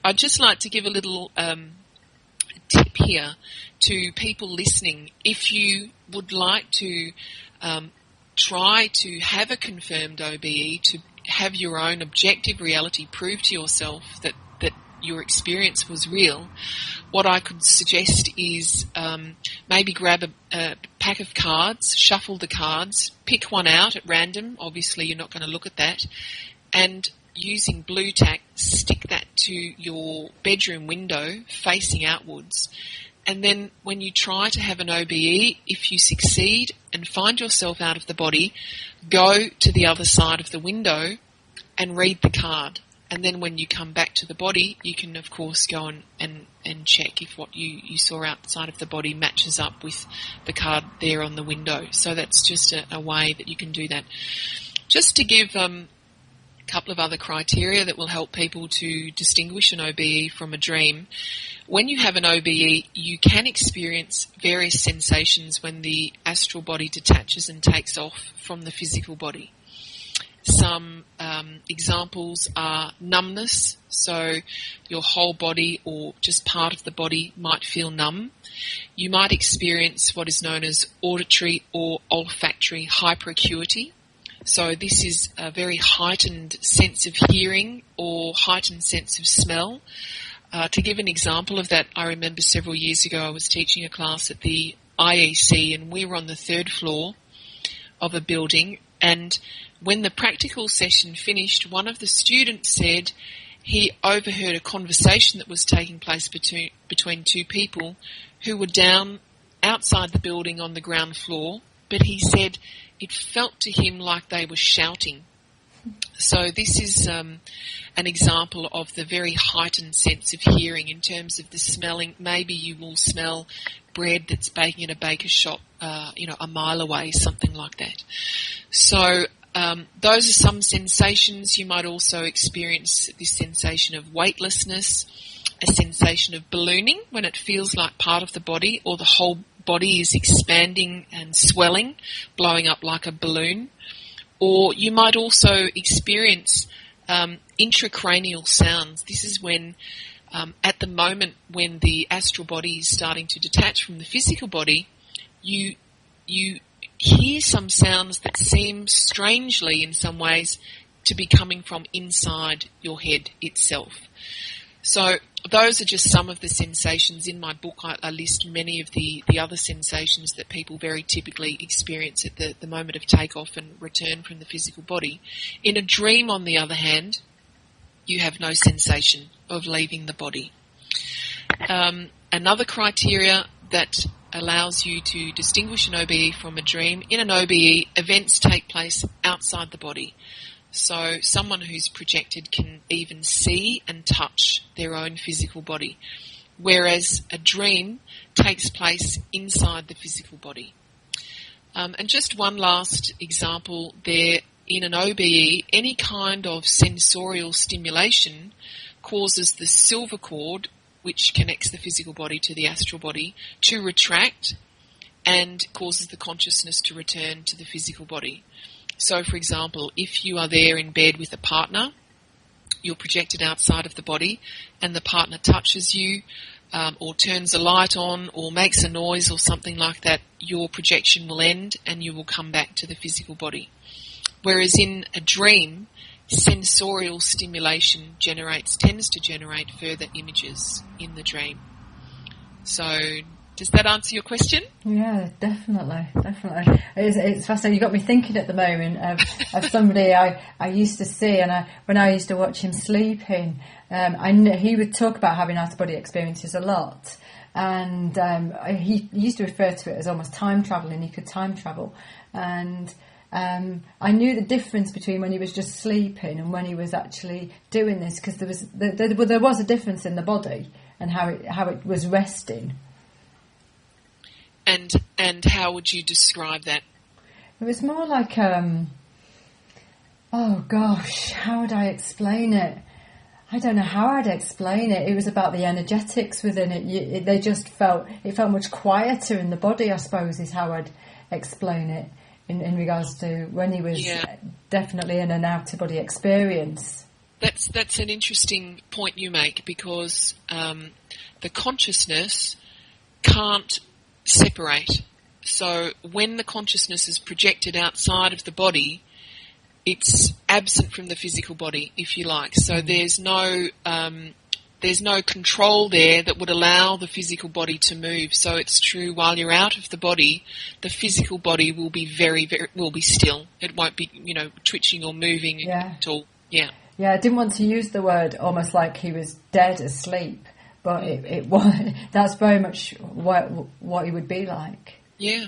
[SPEAKER 2] I'd just like to give a little tip here to people listening. If you would like to try to have a confirmed OBE, to have your own objective reality prove to yourself that your experience was real, what I could suggest is maybe grab a pack of cards, shuffle the cards, pick one out at random. Obviously, you're not going to look at that. And using blue tack, stick that to your bedroom window facing outwards. And then when you try to have an OBE, if you succeed and find yourself out of the body, go to the other side of the window and read the card. And then when you come back to the body, you can, of course, go and check if what you saw outside of the body matches up with the card there on the window. So that's just a way that you can do that. Just to give a couple of other criteria that will help people to distinguish an OBE from a dream. When you have an OBE, you can experience various sensations when the astral body detaches and takes off from the physical body. Some examples are numbness, so your whole body or just part of the body might feel numb. You might experience what is known as auditory or olfactory hyperacuity. So this is a very heightened sense of hearing or heightened sense of smell. To give an example of that, I remember several years ago I was teaching a class at the IEC and we were on the 3rd floor of a building, and when the practical session finished, one of the students said he overheard a conversation that was taking place between two people who were down outside the building on the ground floor, but he said it felt to him like they were shouting. So this is an example of the very heightened sense of hearing in terms of the smelling. Maybe you will smell bread that's baking in a baker's shop, a mile away, something like that. So those are some sensations. You might also experience this sensation of weightlessness, a sensation of ballooning when it feels like part of the body or the whole body is expanding and swelling, blowing up like a balloon. Or you might also experience intracranial sounds. This is when, at the moment when the astral body is starting to detach from the physical body, you hear some sounds that seem strangely, in some ways, to be coming from inside your head itself. So those are just some of the sensations. In my book, I list many of the other sensations that people very typically experience at the moment of takeoff and return from the physical body. In a dream, on the other hand, you have no sensation of leaving the body. Another criteria that allows you to distinguish an OBE from a dream, in an OBE, events take place outside the body. So someone who's projected can even see and touch their own physical body, whereas a dream takes place inside the physical body. And just one last example there, in an OBE, any kind of sensorial stimulation causes the silver cord, which connects the physical body to the astral body, to retract and causes the consciousness to return to the physical body. So, for example, if you are there in bed with a partner, you're projected outside of the body, and the partner touches you or turns a light on or makes a noise or something like that, your projection will end and you will come back to the physical body. Whereas in a dream, sensorial stimulation tends to generate further images in the dream. So, does that answer your question?
[SPEAKER 1] Yeah, definitely. It's fascinating. You got me thinking at the moment of somebody I used to see, and when I used to watch him sleeping, I knew he would talk about having out-of-body experiences a lot, and he used to refer to it as almost time traveling. He could time travel, and I knew the difference between when he was just sleeping and when he was actually doing this, because there was a difference in the body and how it was resting.
[SPEAKER 2] And how would you describe that?
[SPEAKER 1] It was more like, how would I explain it? I don't know how I'd explain it. It was about the energetics within it. They just felt much quieter in the body, I suppose, is how I'd explain it in regards to when he was definitely in an out-of-body experience.
[SPEAKER 2] That's an interesting point you make, because the consciousness can't separate. So when the consciousness is projected outside of the body, it's absent from the physical body, if you like. So there's no control there that would allow the physical body to move. So it's true, while you're out of the body, the physical body will be will be still. It won't be, twitching or moving at all. Yeah.
[SPEAKER 1] Yeah, I didn't want to use the word almost like he was dead asleep, but it was. That's very much what he would be like.
[SPEAKER 2] Yeah.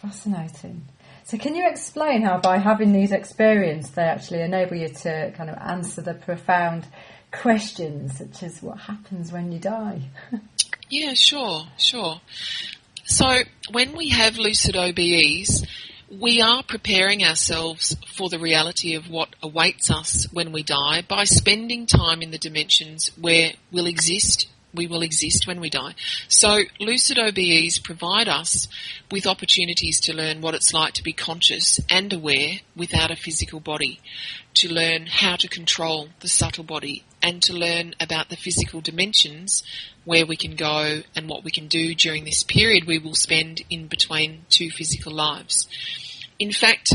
[SPEAKER 1] Fascinating. So can you explain how by having these experiences they actually enable you to kind of answer the profound questions such as what happens when you die?
[SPEAKER 2] Yeah, sure. So when we have lucid OBEs, we are preparing ourselves for the reality of what awaits us when we die by spending time in the dimensions where we will exist when we die. So lucid OBEs provide us with opportunities to learn what it's like to be conscious and aware without a physical body, to learn how to control the subtle body, and to learn about the physical dimensions where we can go and what we can do during this period we will spend in between two physical lives. In fact,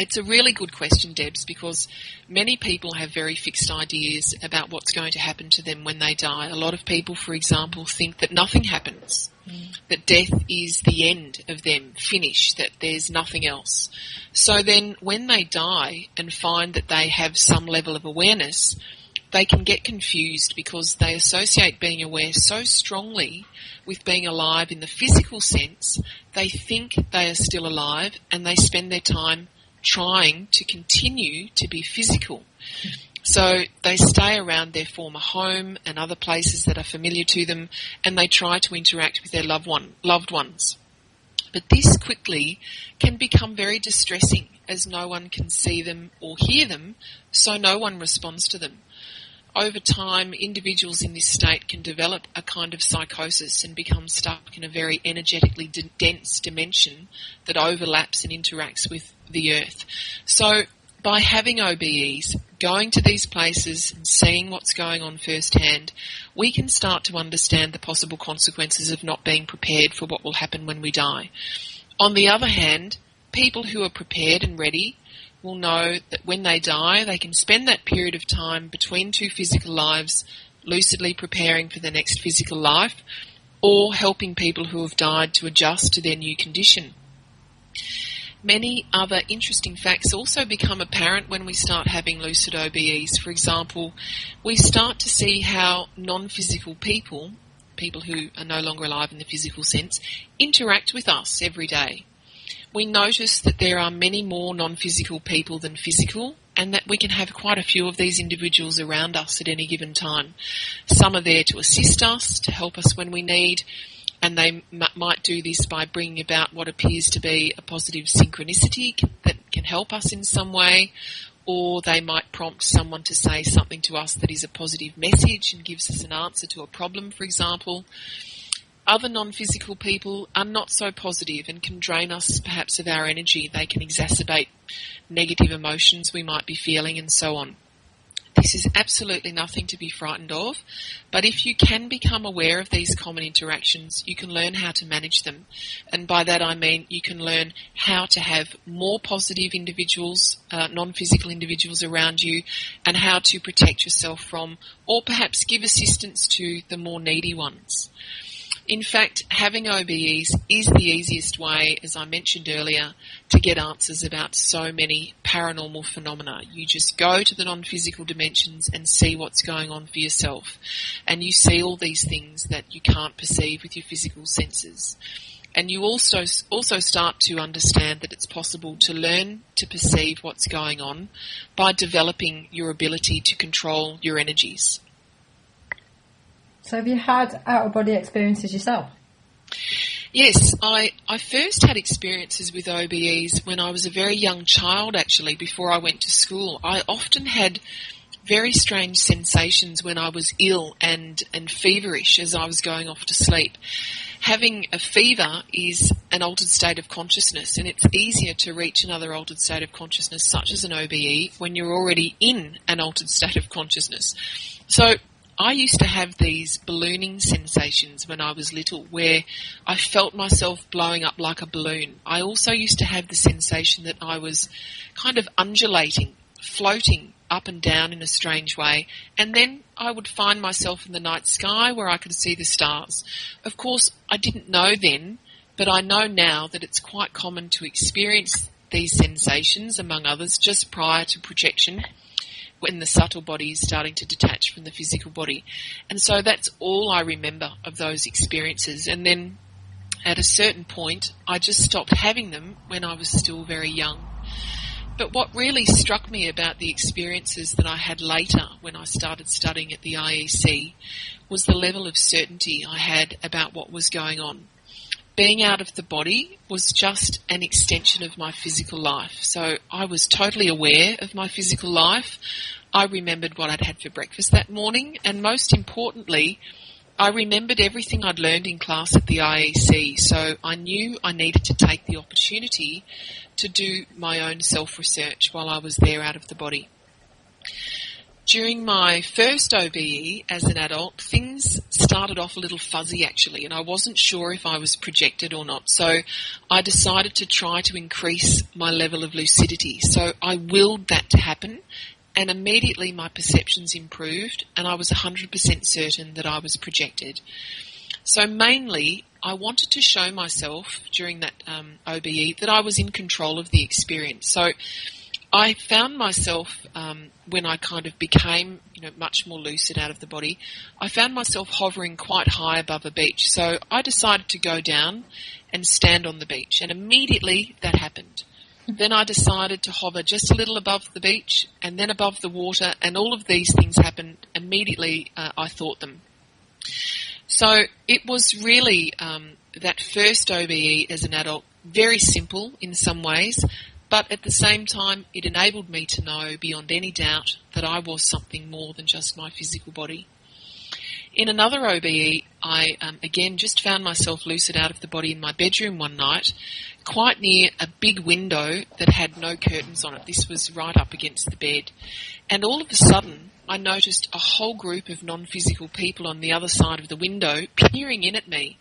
[SPEAKER 2] it's a really good question, Debs, because many people have very fixed ideas about what's going to happen to them when they die. A lot of people, for example, think that nothing happens, that death is the end of them, finish, that there's nothing else. So then when they die and find that they have some level of awareness, they can get confused because they associate being aware so strongly with being alive in the physical sense, they think they are still alive and they spend their time trying to continue to be physical. So they stay around their former home and other places that are familiar to them, and they try to interact with their loved ones. But this quickly can become very distressing as no one can see them or hear them, so no one responds to them. Over time, individuals in this state can develop a kind of psychosis and become stuck in a very energetically dense dimension that overlaps and interacts with the earth. So by having OBEs, going to these places and seeing what's going on firsthand, we can start to understand the possible consequences of not being prepared for what will happen when we die. On the other hand, people who are prepared and ready will know that when they die, they can spend that period of time between two physical lives lucidly preparing for the next physical life or helping people who have died to adjust to their new condition. Many other interesting facts also become apparent when we start having lucid OBEs. For example, we start to see how non-physical people who are no longer alive in the physical sense, interact with us every day. We notice that there are many more non-physical people than physical, and that we can have quite a few of these individuals around us at any given time. Some are there to assist us, to help us when we need, and they might do this by bringing about what appears to be a positive synchronicity that can help us in some way, or they might prompt someone to say something to us that is a positive message and gives us an answer to a problem, for example. Other non-physical people are not so positive and can drain us perhaps of our energy. They can exacerbate negative emotions we might be feeling and so on. This is absolutely nothing to be frightened of, but if you can become aware of these common interactions, you can learn how to manage them. And by that I mean you can learn how to have more positive individuals, non-physical individuals around you, and how to protect yourself from, or perhaps give assistance to, the more needy ones. In fact, having OBEs is the easiest way, as I mentioned earlier, to get answers about so many paranormal phenomena. You just go to the non-physical dimensions and see what's going on for yourself. And you see all these things that you can't perceive with your physical senses. And you also start to understand that it's possible to learn to perceive what's going on by developing your ability to control your energies.
[SPEAKER 1] So have you had out-of-body experiences yourself?
[SPEAKER 2] Yes, I first had experiences with OBEs when I was a very young child, actually, before I went to school. I often had very strange sensations when I was ill and feverish as I was going off to sleep. Having a fever is an altered state of consciousness, and it's easier to reach another altered state of consciousness, such as an OBE, when you're already in an altered state of consciousness. So I used to have these ballooning sensations when I was little, where I felt myself blowing up like a balloon. I also used to have the sensation that I was kind of undulating, floating up and down in a strange way, and then I would find myself in the night sky where I could see the stars. Of course, I didn't know then, but I know now that it's quite common to experience these sensations, among others, just prior to projection, when the subtle body is starting to detach from the physical body. And so that's all I remember of those experiences. And then at a certain point, I just stopped having them when I was still very young. But what really struck me about the experiences that I had later when I started studying at the IEC was the level of certainty I had about what was going on. Being out of the body was just an extension of my physical life. So I was totally aware of my physical life. I remembered what I'd had for breakfast that morning, and most importantly, I remembered everything I'd learned in class at the IEC, so I knew I needed to take the opportunity to do my own self-research while I was there out of the body. During my first OBE as an adult, things started off a little fuzzy actually, and I wasn't sure if I was projected or not, so I decided to try to increase my level of lucidity. So I willed that to happen, and immediately my perceptions improved, and I was 100% certain that I was projected. So mainly, I wanted to show myself during that OBE that I was in control of the experience. So I found myself, when I kind of became, much more lucid out of the body, I found myself hovering quite high above a beach. So I decided to go down and stand on the beach, and immediately that happened. Then I decided to hover just a little above the beach and then above the water, and all of these things happened immediately I thought them. So it was really that first OBE as an adult, very simple in some ways, but at the same time it enabled me to know beyond any doubt that I was something more than just my physical body. In another OBE, I again just found myself lucid out of the body in my bedroom one night, quite near a big window that had no curtains on it. This was right up against the bed. And all of a sudden, I noticed a whole group of non-physical people on the other side of the window peering in at me.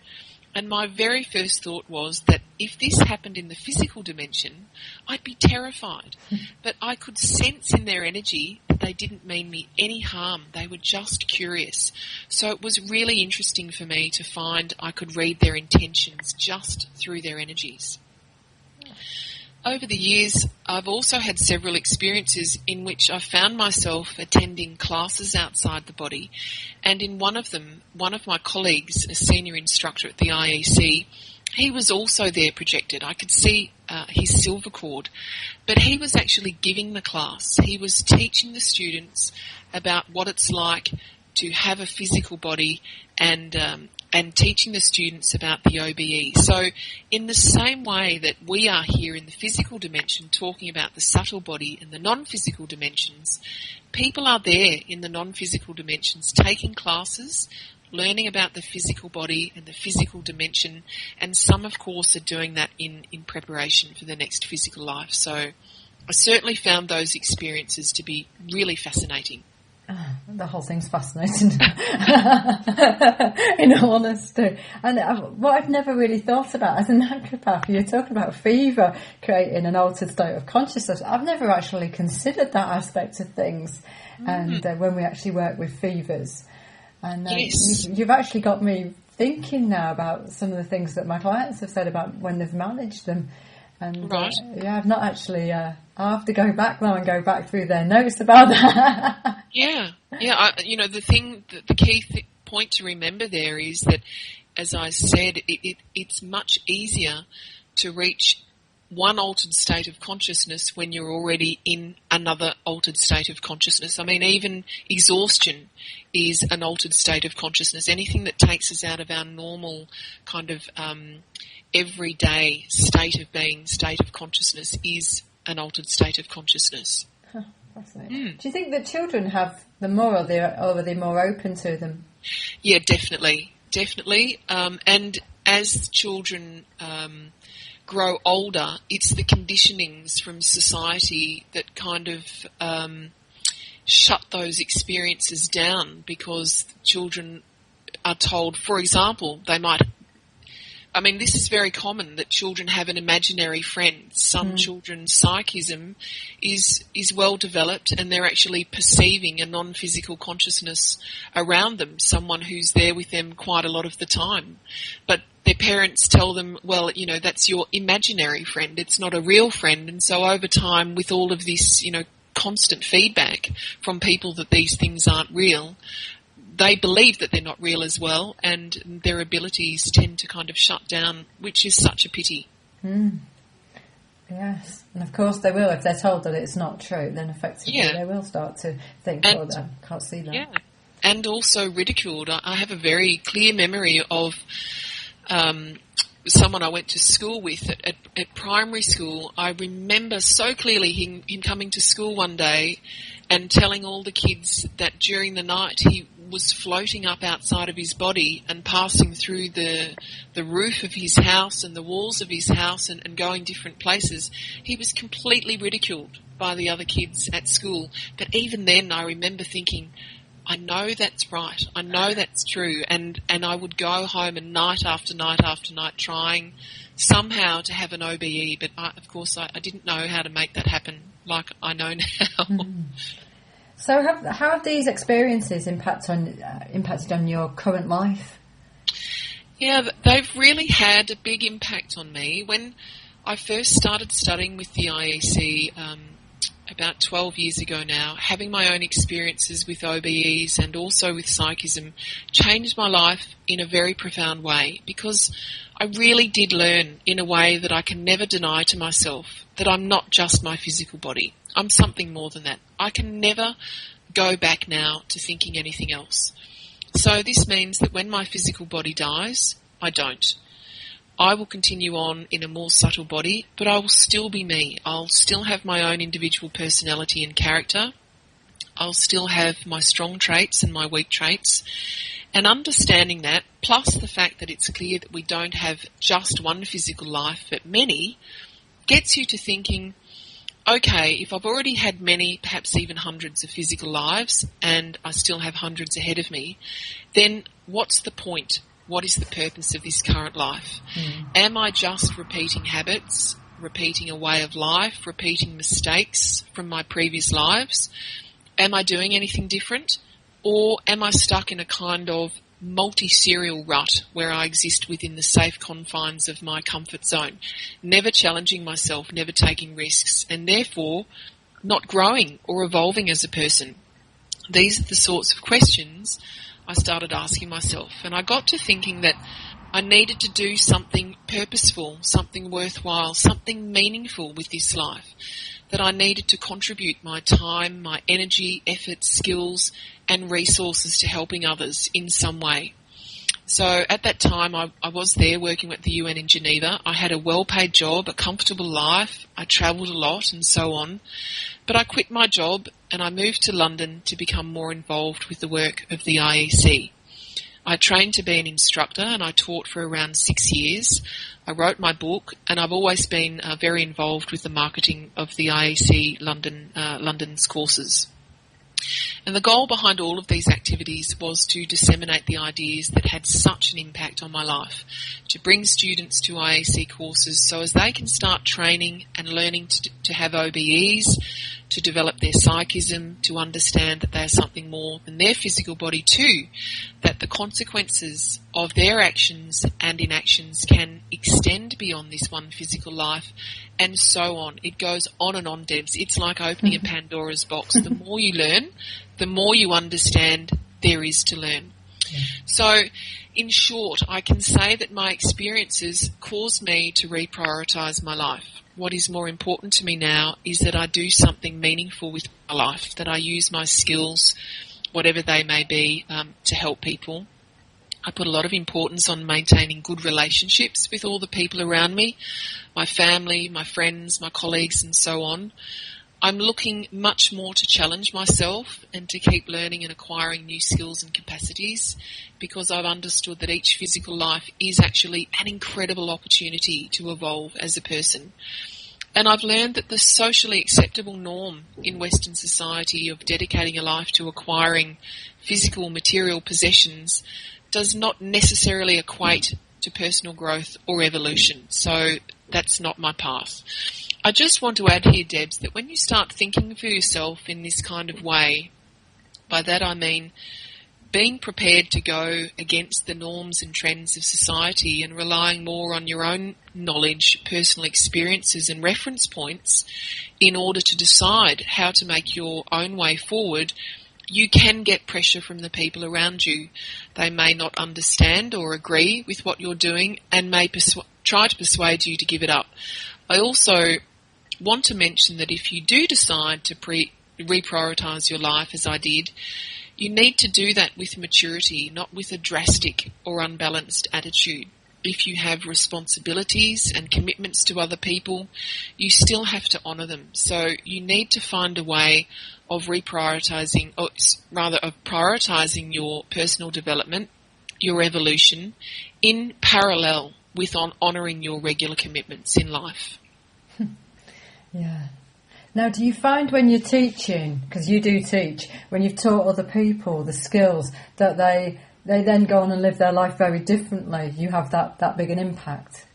[SPEAKER 2] And my very first thought was that if this happened in the physical dimension, I'd be terrified. But I could sense in their energy that they didn't mean me any harm. They were just curious. So it was really interesting for me to find I could read their intentions just through their energies. Over the years, I've also had several experiences in which I found myself attending classes outside the body, and in one of them, one of my colleagues, a senior instructor at the IEC, he was also there projected. I could see his silver cord, but he was actually giving the class. He was teaching the students about what it's like to have a physical body and teaching the students about the OBE. So in the same way that we are here in the physical dimension talking about the subtle body and the non-physical dimensions, people are there in the non-physical dimensions taking classes, learning about the physical body and the physical dimension, and some, of course, are doing that in preparation for the next physical life. So I certainly found those experiences to be really fascinating.
[SPEAKER 1] The whole thing's fascinating, in all honesty. And what I've never really thought about as a naturopath, you're talking about fever creating an altered state of consciousness. I've never actually considered that aspect of things, and when we actually work with fevers. And
[SPEAKER 2] yes.
[SPEAKER 1] you've actually got me thinking now about some of the things that my clients have said about when they've managed them. And
[SPEAKER 2] right.
[SPEAKER 1] I've not actually. I'll have to go back now and go back through their notes about that.
[SPEAKER 2] Yeah. The key point to remember there is that, as I said, it's much easier to reach one altered state of consciousness when you're already in another altered state of consciousness. I mean, even exhaustion is an altered state of consciousness. Anything that takes us out of our normal kind of everyday state of being, state of consciousness, is an altered state of consciousness.
[SPEAKER 1] Fascinating. Do you think that children have them more, or are they more open to them?
[SPEAKER 2] Yeah, definitely. And as children grow older, it's the conditionings from society that kind of shut those experiences down, because children are told, for example, this is very common, that children have an imaginary friend. Some children's psychism is well developed, and they're actually perceiving a non-physical consciousness around them, someone who's there with them quite a lot of the time. But their parents tell them, well, that's your imaginary friend. It's not a real friend. And so over time, with all of this, constant feedback from people that these things aren't real, they believe that they're not real as well, and their abilities tend to kind of shut down, which is such a pity.
[SPEAKER 1] Yes, and of course they will. If they're told that it's not true, then effectively they will start to think, I can't see that.
[SPEAKER 2] Yeah, and also ridiculed. I have a very clear memory of someone I went to school with at primary school. I remember so clearly him coming to school one day and telling all the kids that during the night he was floating up outside of his body and passing through the roof of his house and the walls of his house and going different places. He was completely ridiculed by the other kids at school. But even then I remember thinking, I know that's right. I know that's true. And I would go home and night after night after night trying somehow to have an OBE. But of course I didn't know how to make that happen like I know now.
[SPEAKER 1] So how have these experiences impacted on your current life?
[SPEAKER 2] Yeah, they've really had a big impact on me. When I first started studying with the IEC about 12 years ago now, having my own experiences with OBEs and also with psychism changed my life in a very profound way, because I really did learn in a way that I can never deny to myself that I'm not just my physical body. I'm something more than that. I can never go back now to thinking anything else. So this means that when my physical body dies, I don't. I will continue on in a more subtle body, but I will still be me. I'll still have my own individual personality and character. I'll still have my strong traits and my weak traits. And understanding that, plus the fact that it's clear that we don't have just one physical life, but many, gets you to thinking, okay, if I've already had many, perhaps even hundreds of physical lives, and I still have hundreds ahead of me, then what's the point? What is the purpose of this current life? Am I just repeating habits, repeating a way of life, repeating mistakes from my previous lives? Am I doing anything different? Or am I stuck in a kind of multi-serial rut where I exist within the safe confines of my comfort zone, never challenging myself, never taking risks, and therefore not growing or evolving as a person? These are the sorts of questions I started asking myself, and I got to thinking that I needed to do something purposeful, something worthwhile, something meaningful with this life, that I needed to contribute my time, my energy, effort, skills and resources to helping others in some way. So at that time I was there working at the UN in Geneva. I had a well-paid job, a comfortable life. I travelled a lot and so on. But I quit my job and I moved to London to become more involved with the work of the IEC. I trained to be an instructor and I taught for around 6 years. I wrote my book and I've always been very involved with the marketing of the IEC London's courses. And the goal behind all of these activities was to disseminate the ideas that had such an impact on my life, to bring students to IEC courses so as they can start training and learning to have OBEs, to develop their psychism, to understand that they are something more than their physical body too, that the consequences of their actions and inactions can extend beyond this one physical life, and so on. It goes on and on, Debs. It's like opening a Pandora's box. The more you learn, the more you understand there is to learn. Yeah. So, in short, I can say that my experiences caused me to reprioritise my life. What is more important to me now is that I do something meaningful with my life, that I use my skills, whatever they may be, to help people. I put a lot of importance on maintaining good relationships with all the people around me, my family, my friends, my colleagues and so on. I'm looking much more to challenge myself and to keep learning and acquiring new skills and capacities, because I've understood that each physical life is actually an incredible opportunity to evolve as a person. And I've learned that the socially acceptable norm in Western society of dedicating a life to acquiring physical material possessions does not necessarily equate to personal growth or evolution. So that's not my path. I just want to add here, Debs, that when you start thinking for yourself in this kind of way, by that I mean being prepared to go against the norms and trends of society and relying more on your own knowledge, personal experiences and reference points in order to decide how to make your own way forward, You can get pressure from the people around you. They may not understand or agree with what you're doing and may try to persuade you to give it up. I also want to mention that if you do decide to reprioritise your life, as I did, you need to do that with maturity, not with a drastic or unbalanced attitude. If you have responsibilities and commitments to other people, you still have to honour them. So you need to find a way of prioritising your personal development, your evolution, in parallel with honouring your regular commitments in life.
[SPEAKER 1] Yeah. Now, do you find when you're teaching, because you do teach, when you've taught other people the skills, that they then go on and live their life very differently? You have that big an impact?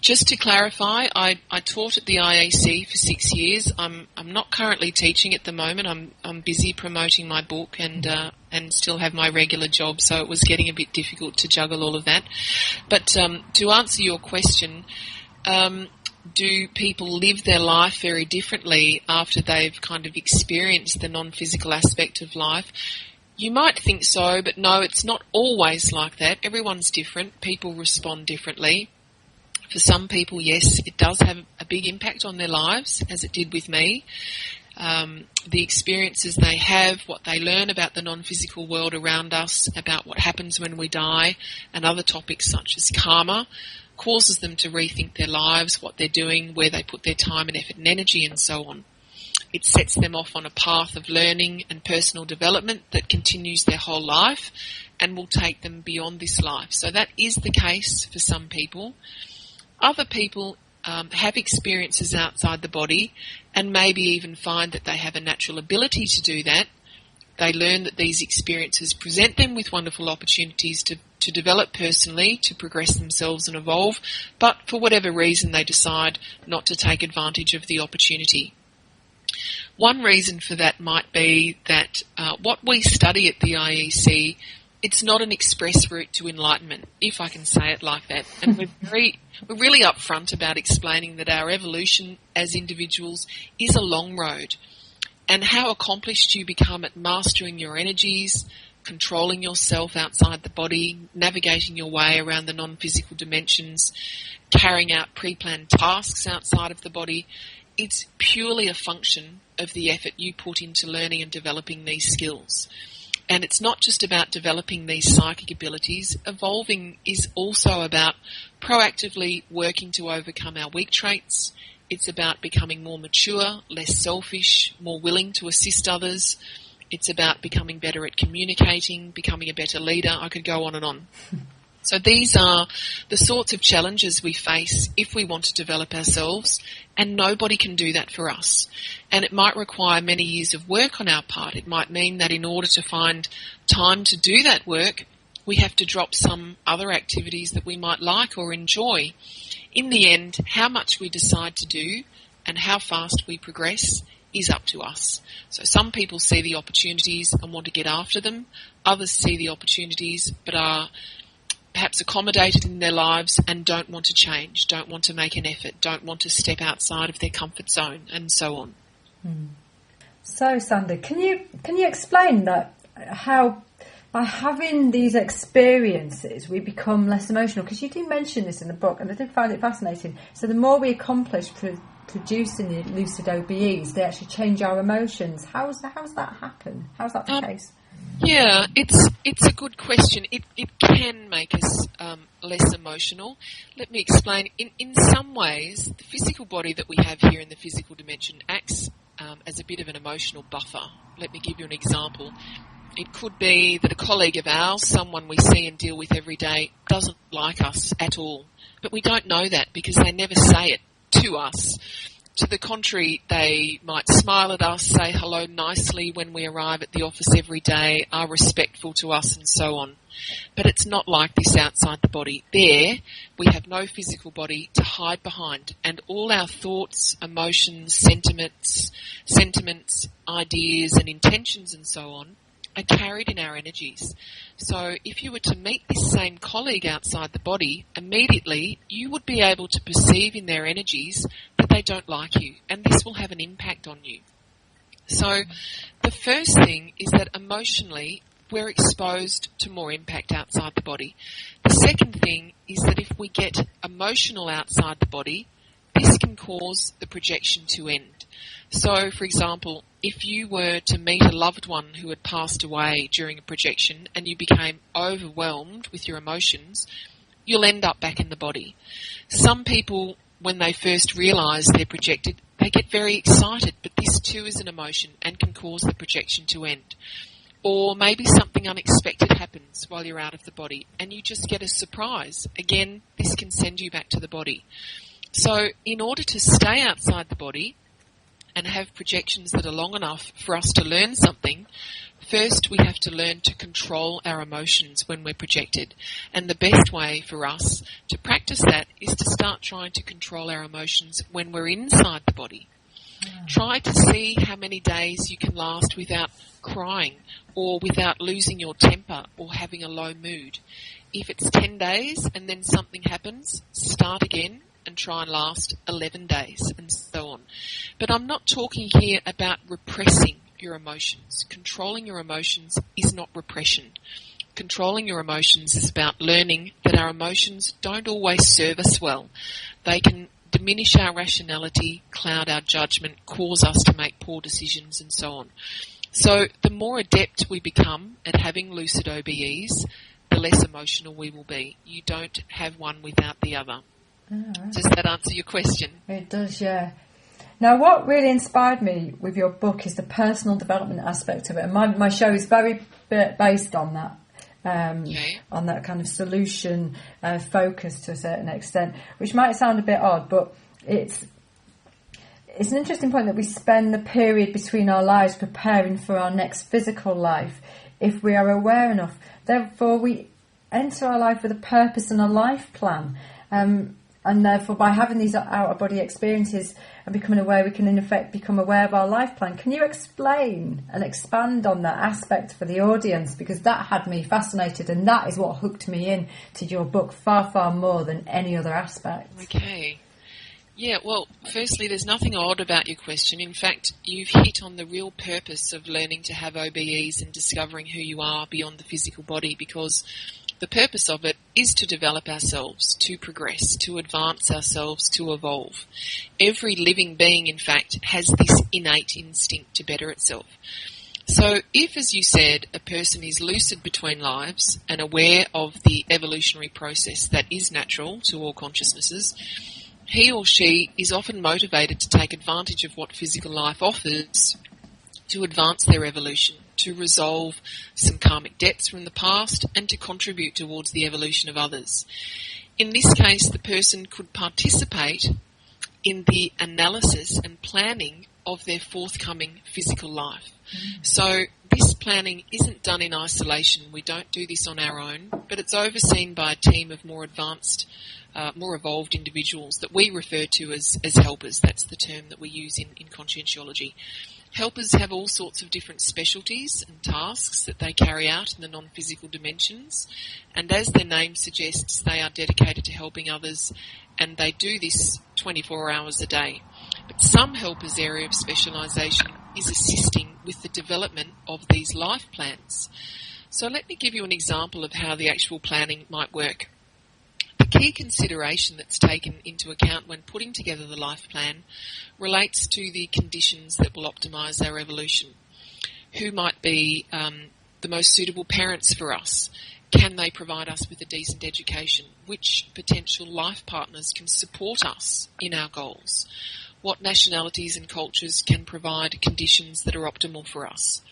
[SPEAKER 2] Just to clarify, I taught at the IAC for 6 years. I'm not currently teaching at the moment. I'm busy promoting my book and still have my regular job, so it was getting a bit difficult to juggle all of that. But to answer your question, do people live their life very differently after they've kind of experienced the non-physical aspect of life? You might think so, but no, it's not always like that. Everyone's different. People respond differently. For some people, yes, it does have a big impact on their lives, as it did with me. The experiences they have, what they learn about the non-physical world around us, about what happens when we die, and other topics such as karma, causes them to rethink their lives, what they're doing, where they put their time and effort and energy, and so on. It sets them off on a path of learning and personal development that continues their whole life and will take them beyond this life. So that is the case for some people. Other people have experiences outside the body and maybe even find that they have a natural ability to do that. They learn that these experiences present them with wonderful opportunities to develop personally, to progress themselves and evolve, but for whatever reason they decide not to take advantage of the opportunity. One reason for that might be that what we study at the IEC, it's not an express route to enlightenment, if I can say it like that. And we're really upfront about explaining that our evolution as individuals is a long road. And how accomplished you become at mastering your energies, controlling yourself outside the body, navigating your way around the non-physical dimensions, carrying out pre-planned tasks outside of the body, it's purely a function of the effort you put into learning and developing these skills. And it's not just about developing these psychic abilities. Evolving is also about proactively working to overcome our weak traits. It's about becoming more mature, less selfish, more willing to assist others. It's about becoming better at communicating, becoming a better leader. I could go on and on. So these are the sorts of challenges we face if we want to develop ourselves, and nobody can do that for us. And it might require many years of work on our part. It might mean that in order to find time to do that work, we have to drop some other activities that we might like or enjoy. In the end, how much we decide to do and how fast we progress is up to us. So some people see the opportunities and want to get after them. Others see the opportunities but are perhaps accommodated in their lives and don't want to change, don't want to make an effort, don't want to step outside of their comfort zone, and so on.
[SPEAKER 1] So, Sandie, can you explain that how by having these experiences we become less emotional? Because you do mention this in the book, and I did find it fascinating. So the more we accomplish producing the lucid OBEs, they actually change our emotions. How's that happen? How's that the case?
[SPEAKER 2] Yeah, it's a good question. It can make us less emotional. Let me explain. In some ways, the physical body that we have here in the physical dimension acts as a bit of an emotional buffer. Let me give you an example. It could be that a colleague of ours, someone we see and deal with every day, doesn't like us at all. But we don't know that because they never say it to us. To the contrary, they might smile at us, say hello nicely when we arrive at the office every day, are respectful to us, and so on. But it's not like this outside the body. There, we have no physical body to hide behind, and all our thoughts, emotions, sentiments, ideas and intentions and so on are carried in our energies. So if you were to meet this same colleague outside the body, immediately you would be able to perceive in their energies that they don't like you, and this will have an impact on you. So the first thing is that emotionally we're exposed to more impact outside the body. The second thing is that if we get emotional outside the body, this can cause the projection to end. So, for example, if you were to meet a loved one who had passed away during a projection and you became overwhelmed with your emotions, you'll end up back in the body. Some people, when they first realise they're projected, they get very excited, but this too is an emotion and can cause the projection to end. Or maybe something unexpected happens while you're out of the body and you just get a surprise. Again, this can send you back to the body. So in order to stay outside the body and have projections that are long enough for us to learn something, first we have to learn to control our emotions when we're projected. And the best way for us to practice that is to start trying to control our emotions when we're inside the body. Try to see how many days you can last without crying or without losing your temper or having a low mood. If it's 10 days and then something happens, start again and try and last 11 days and so on. But I'm not talking here about repressing your emotions. Controlling your emotions is not repression. Controlling your emotions is about learning that our emotions don't always serve us well. They can diminish our rationality, cloud our judgment, cause us to make poor decisions and so on. So the more adept we become at having lucid OBEs, the less emotional we will be. You don't have one without the other. Does that answer your question? It
[SPEAKER 1] does, yeah. Now, what really inspired me with your book is the personal development aspect of it. And my show is very based on that. On that kind of solution focus to a certain extent, which might sound a bit odd, but it's an interesting point that we spend the period between our lives preparing for our next physical life if we are aware enough. Therefore, we enter our life with a purpose and a life plan. And therefore, by having these out-of-body experiences and becoming aware, we can in effect become aware of our life plan. Can you explain and expand on that aspect for the audience? Because that had me fascinated, and that is what hooked me in to your book far, far more than any other aspect.
[SPEAKER 2] Okay. Yeah, well, firstly, there's nothing odd about your question. In fact, you've hit on the real purpose of learning to have OBEs and discovering who you are beyond the physical body, because the purpose of it is to develop ourselves, to progress, to advance ourselves, to evolve. Every living being, in fact, has this innate instinct to better itself. So if, as you said, a person is lucid between lives and aware of the evolutionary process that is natural to all consciousnesses, he or she is often motivated to take advantage of what physical life offers to advance their evolution, to resolve some karmic debts from the past, and to contribute towards the evolution of others. In this case, the person could participate in the analysis and planning of their forthcoming physical life. So this planning isn't done in isolation. We don't do this on our own, but it's overseen by a team of more advanced, more evolved individuals that we refer to as helpers. That's the term that we use in conscientiology. Helpers have all sorts of different specialties and tasks that they carry out in the non-physical dimensions, and as their name suggests, they are dedicated to helping others, and they do this 24 hours a day. But some helpers' area of specialisation is assisting with the development of these life plans. So let me give you an example of how the actual planning might work. The key consideration that's taken into account when putting together the life plan relates to the conditions that will optimise our evolution. Who might be the most suitable parents for us? Can they provide us with a decent education? Which potential life partners can support us in our goals? What nationalities and cultures can provide conditions that are optimal for us?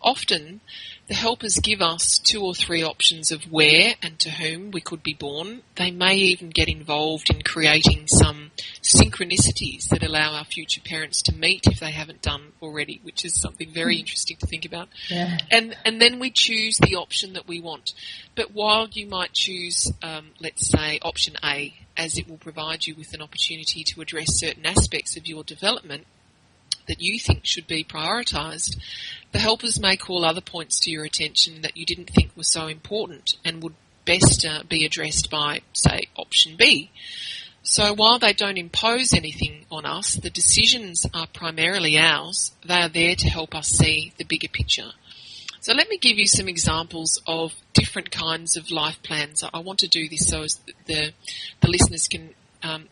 [SPEAKER 2] Often, the helpers give us 2 or 3 options of where and to whom we could be born. They may even get involved in creating some synchronicities that allow our future parents to meet if they haven't done already, which is something very interesting to think about.
[SPEAKER 1] Yeah.
[SPEAKER 2] And then we choose the option that we want. But while you might choose, let's say, option A, as it will provide you with an opportunity to address certain aspects of your development that you think should be prioritised, the helpers may call other points to your attention that you didn't think were so important and would best be addressed by, say, option B. So while they don't impose anything on us, the decisions are primarily ours. They are there to help us see the bigger picture. So let me give you some examples of different kinds of life plans. I want to do this so as the listeners can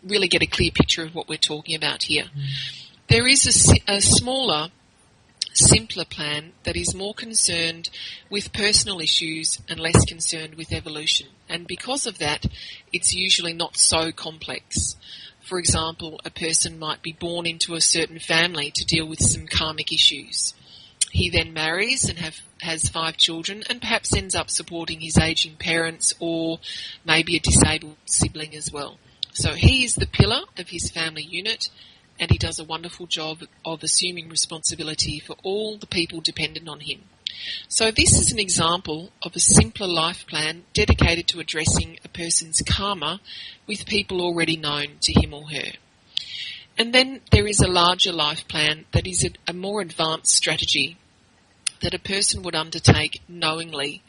[SPEAKER 2] really get a clear picture of what we're talking about here. There is a smaller, simpler plan that is more concerned with personal issues and less concerned with evolution. And because of that, it's usually not so complex. For example, a person might be born into a certain family to deal with some karmic issues. He then marries and has 5 children and perhaps ends up supporting his aging parents or maybe a disabled sibling as well. So he is the pillar of his family unit, and he does a wonderful job of assuming responsibility for all the people dependent on him. So this is an example of a simpler life plan dedicated to addressing a person's karma with people already known to him or her. And then there is a larger life plan that is a more advanced strategy that a person would undertake knowingly,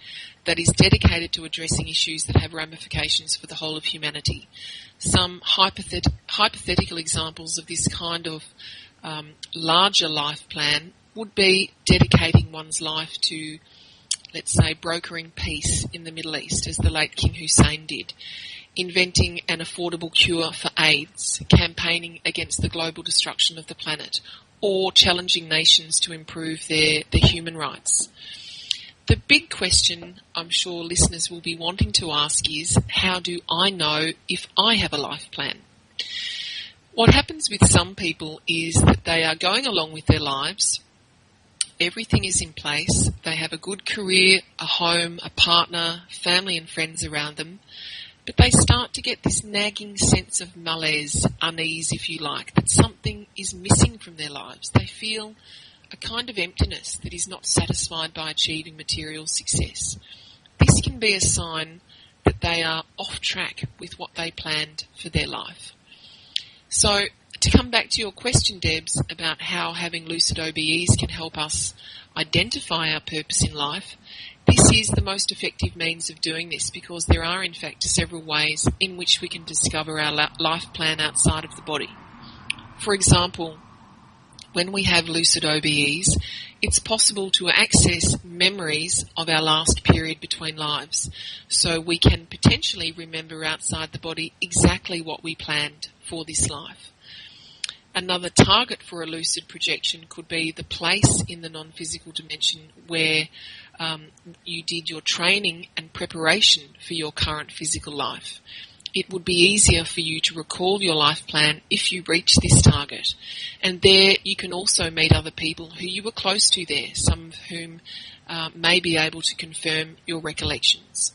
[SPEAKER 2] that is dedicated to addressing issues that have ramifications for the whole of humanity. Some hypothetical examples of this kind of larger life plan would be dedicating one's life to, let's say, brokering peace in the Middle East, as the late King Hussein did, inventing an affordable cure for AIDS, campaigning against the global destruction of the planet, or challenging nations to improve their human rights. The big question I'm sure listeners will be wanting to ask is, how do I know if I have a life plan? What happens with some people is that they are going along with their lives, everything is in place, they have a good career, a home, a partner, family and friends around them, but they start to get this nagging sense of malaise, unease if you like, that something is missing from their lives. They feel a kind of emptiness that is not satisfied by achieving material success. This can be a sign that they are off track with what they planned for their life. So, to come back to your question, Debs, about how having lucid OBEs can help us identify our purpose in life, this is the most effective means of doing this, because there are in fact several ways in which we can discover our life plan outside of the body. For example, when we have lucid OBEs, it's possible to access memories of our last period between lives, so we can potentially remember outside the body exactly what we planned for this life. Another target for a lucid projection could be the place in the non-physical dimension where you did your training and preparation for your current physical life. It would be easier for you to recall your life plan if you reach this target. And there you can also meet other people who you were close to there, some of whom may be able to confirm your recollections.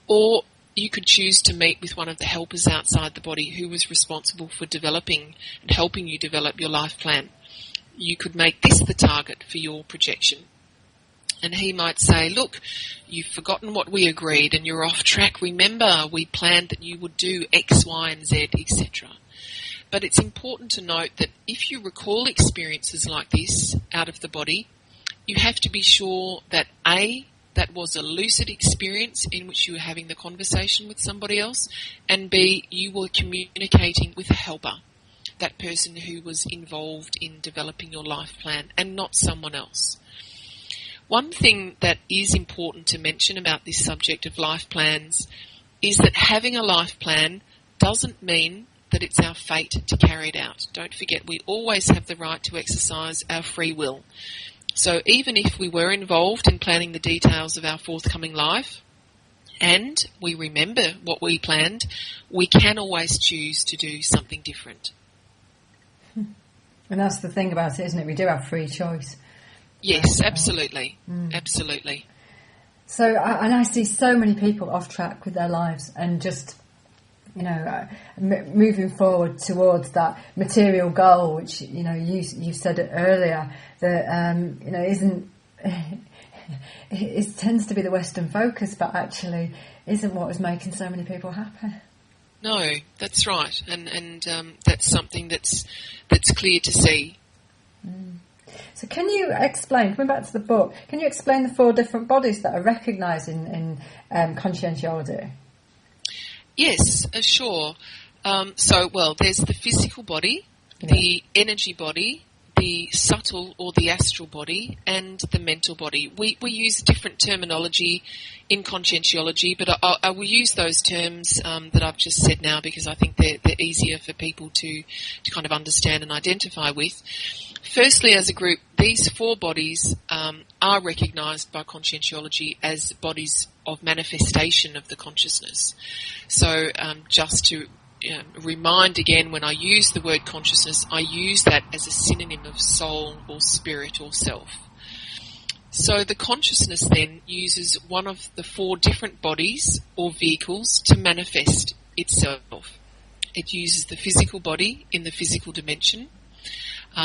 [SPEAKER 2] Or you could choose to meet with one of the helpers outside the body who was responsible for developing and helping you develop your life plan. You could make this the target for your projection. And he might say, look, you've forgotten what we agreed and you're off track. Remember, we planned that you would do X, Y, and Z, etc. But it's important to note that if you recall experiences like this out of the body, you have to be sure that A, that was a lucid experience in which you were having the conversation with somebody else, and B, you were communicating with a helper, that person who was involved in developing your life plan, and not someone else. One thing that is important to mention about this subject of life plans is that having a life plan doesn't mean that it's our fate to carry it out. Don't forget, we always have the right to exercise our free will. So even if we were involved in planning the details of our forthcoming life and we remember what we planned, we can always choose to do something different.
[SPEAKER 1] And that's the thing about it, isn't it? We do have free choice.
[SPEAKER 2] Yes, absolutely. Absolutely.
[SPEAKER 1] So, and I see so many people off track with their lives and just, moving forward towards that material goal, which, you said it earlier, that, isn't, it tends to be the Western focus, but actually isn't what is making so many people happy.
[SPEAKER 2] No, that's right. And that's something that's clear to see.
[SPEAKER 1] So can you explain, coming back to the book, can you explain the 4 different bodies that are recognised in conscientiology?
[SPEAKER 2] Yes, sure. There's the physical body, the energy body, the subtle or the astral body, and the mental body. We use different terminology in conscientiology, but I will use those terms that I've just said now because I think they're easier for people to kind of understand and identify with. Firstly, as a group, these four bodies are recognised by conscientiology as bodies of manifestation of the consciousness. So just to remind again, when I use the word consciousness, I use that as a synonym of soul or spirit or self. So the consciousness then uses one of the four different bodies or vehicles to manifest itself. It uses the physical body in the physical dimension,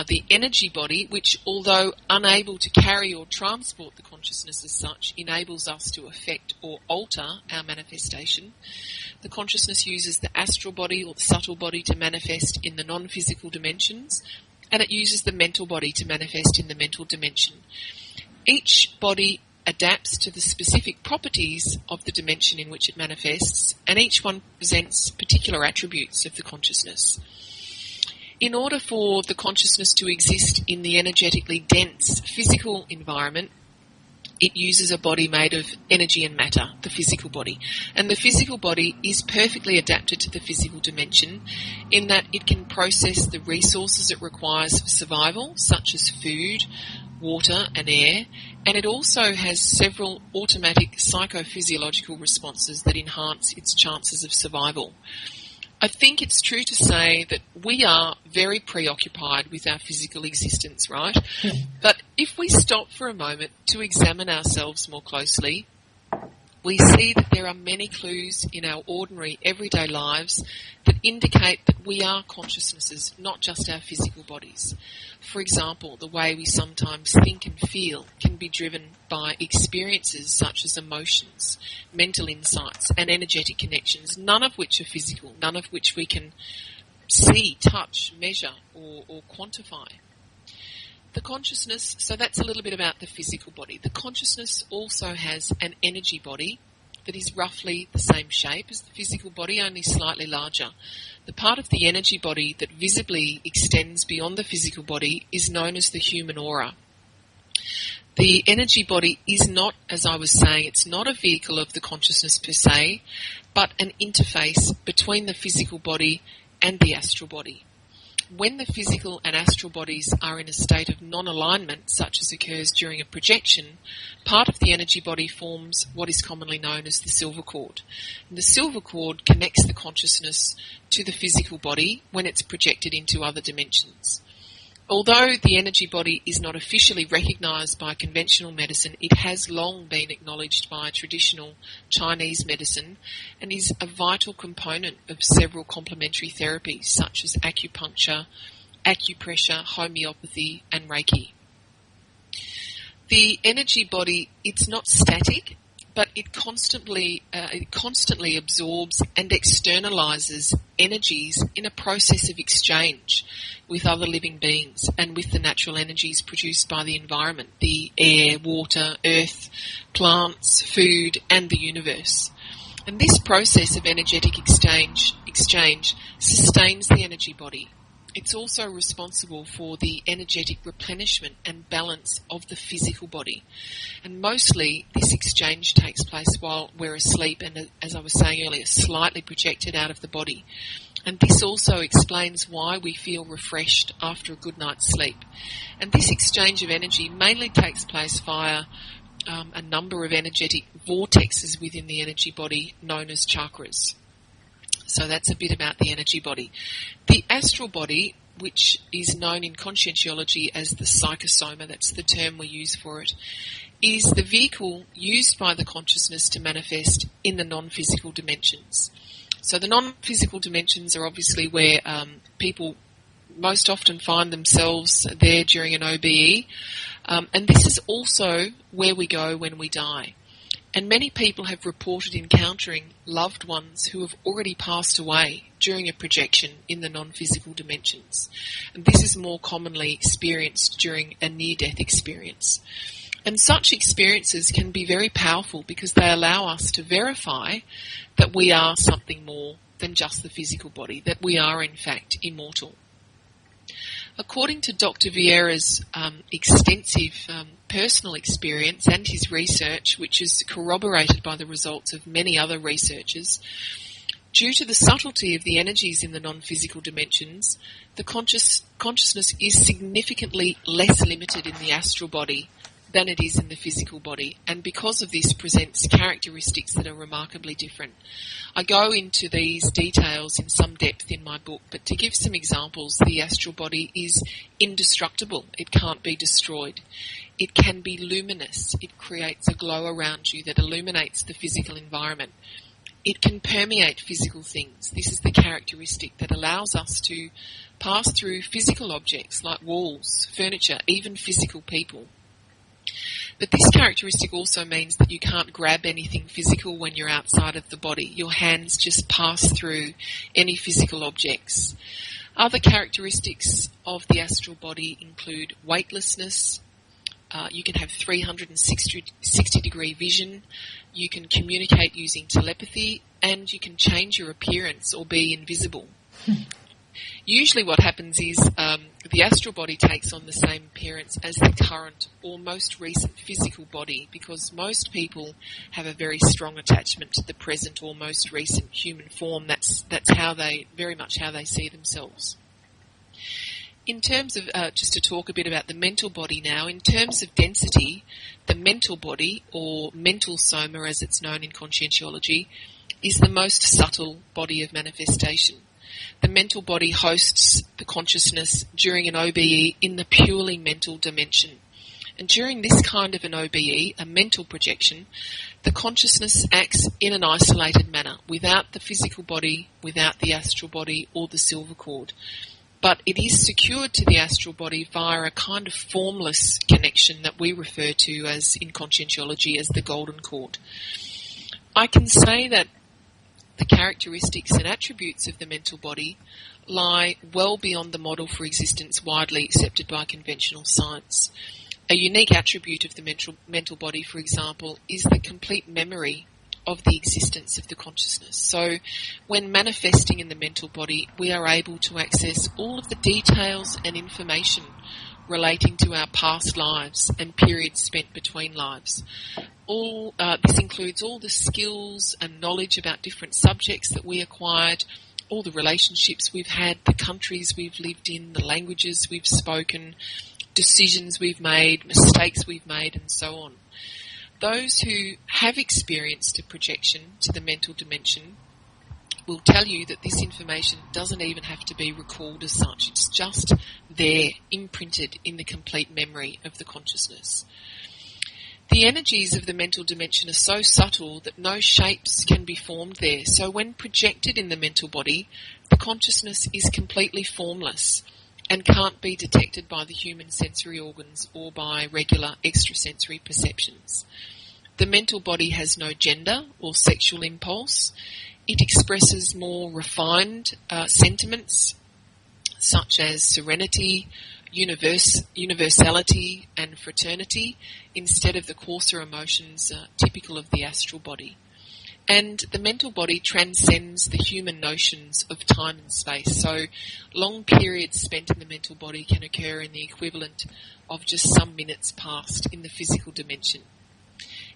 [SPEAKER 2] the energy body, which, although unable to carry or transport the consciousness as such, enables us to affect or alter our manifestation. The consciousness uses the astral body or the subtle body to manifest in the non-physical dimensions, and it uses the mental body to manifest in the mental dimension. Each body adapts to the specific properties of the dimension in which it manifests, and each one presents particular attributes of the consciousness. In order for the consciousness to exist in the energetically dense physical environment, it uses a body made of energy and matter, the physical body. And the physical body is perfectly adapted to the physical dimension in that it can process the resources it requires for survival, such as food, water and air, and it also has several automatic psychophysiological responses that enhance its chances of survival. I think it's true to say that we are very preoccupied with our physical existence, right? But if we stop for a moment to examine ourselves more closely, we see that there are many clues in our ordinary everyday lives that indicate that we are consciousnesses, not just our physical bodies. For example, the way we sometimes think and feel can be driven by experiences such as emotions, mental insights, and energetic connections, none of which are physical, none of which we can see, touch, measure, or quantify. The consciousness, so that's a little bit about the physical body. The consciousness also has an energy body that is roughly the same shape as the physical body, only slightly larger. The part of the energy body that visibly extends beyond the physical body is known as the human aura. The energy body is not, as I was saying, it's not a vehicle of the consciousness per se, but an interface between the physical body and the astral body. When the physical and astral bodies are in a state of non-alignment, such as occurs during a projection, part of the energy body forms what is commonly known as the silver cord. And the silver cord connects the consciousness to the physical body when it's projected into other dimensions. Although the energy body is not officially recognised by conventional medicine, it has long been acknowledged by traditional Chinese medicine and is a vital component of several complementary therapies such as acupuncture, acupressure, homeopathy and Reiki. The energy body, it's not static, but it constantly absorbs and externalizes energies in a process of exchange with other living beings and with the natural energies produced by the environment, the air, water, earth, plants, food, and the universe. And this process of energetic exchange sustains the energy body. It's also responsible for the energetic replenishment and balance of the physical body. And mostly this exchange takes place while we're asleep and, as I was saying earlier, slightly projected out of the body. And this also explains why we feel refreshed after a good night's sleep. And this exchange of energy mainly takes place via a number of energetic vortexes within the energy body known as chakras. So that's a bit about the energy body. The astral body, which is known in conscientiology as the psychosoma, that's the term we use for it, is the vehicle used by the consciousness to manifest in the non-physical dimensions. So the non-physical dimensions are obviously where people most often find themselves there during an OBE, and this is also where we go when we die. And many people have reported encountering loved ones who have already passed away during a projection in the non-physical dimensions. And this is more commonly experienced during a near-death experience. And such experiences can be very powerful because they allow us to verify that we are something more than just the physical body, that we are in fact immortal. According to Dr. Vieira's extensive personal experience and his research, which is corroborated by the results of many other researchers, due to the subtlety of the energies in the non-physical dimensions, the consciousness is significantly less limited in the astral body than it is in the physical body, and because of this presents characteristics that are remarkably different. I go into these details in some depth in my book, but to give some examples, the astral body is indestructible. It can't be destroyed. It can be luminous. It creates a glow around you that illuminates the physical environment. It can permeate physical things. This is the characteristic that allows us to pass through physical objects like walls, furniture, even physical people. But this characteristic also means that you can't grab anything physical when you're outside of the body. Your hands just pass through any physical objects. Other characteristics of the astral body include weightlessness. You can have 360-degree vision. You can communicate using telepathy, and you can change your appearance or be invisible. Usually what happens is the astral body takes on the same appearance as the current or most recent physical body, because most people have a very strong attachment to the present or most recent human form. That's how they, very much how they see themselves. In terms of, just to talk a bit about the mental body now, in terms of density, the mental body, or mental soma as it's known in conscientiology, is the most subtle body of manifestation. The mental body hosts the consciousness during an OBE in the purely mental dimension. And during this kind of an OBE, a mental projection, the consciousness acts in an isolated manner, without the physical body, without the astral body or the silver cord. But it is secured to the astral body via a kind of formless connection that we refer to as, in conscientiology, as the golden cord. I can say that the characteristics and attributes of the mental body lie well beyond the model for existence widely accepted by conventional science. A unique attribute of the mental body, for example, is the complete memory of the existence of the consciousness. So when manifesting in the mental body, we are able to access all of the details and information relating to our past lives and periods spent between lives. This includes all the skills and knowledge about different subjects that we acquired, all the relationships we've had, the countries we've lived in, the languages we've spoken, decisions we've made, mistakes we've made, and so on. Those who have experienced a projection to the mental dimension will tell you that this information doesn't even have to be recalled as such. It's just there, imprinted in the complete memory of the consciousness. The energies of the mental dimension are so subtle that no shapes can be formed there. So when projected in the mental body, the consciousness is completely formless and can't be detected by the human sensory organs or by regular extrasensory perceptions. The mental body has no gender or sexual impulse. It expresses more refined sentiments such as serenity, universality and fraternity, instead of the coarser emotions typical of the astral body. And the mental body transcends the human notions of time and space. So long periods spent in the mental body can occur in the equivalent of just some minutes passed in the physical dimension.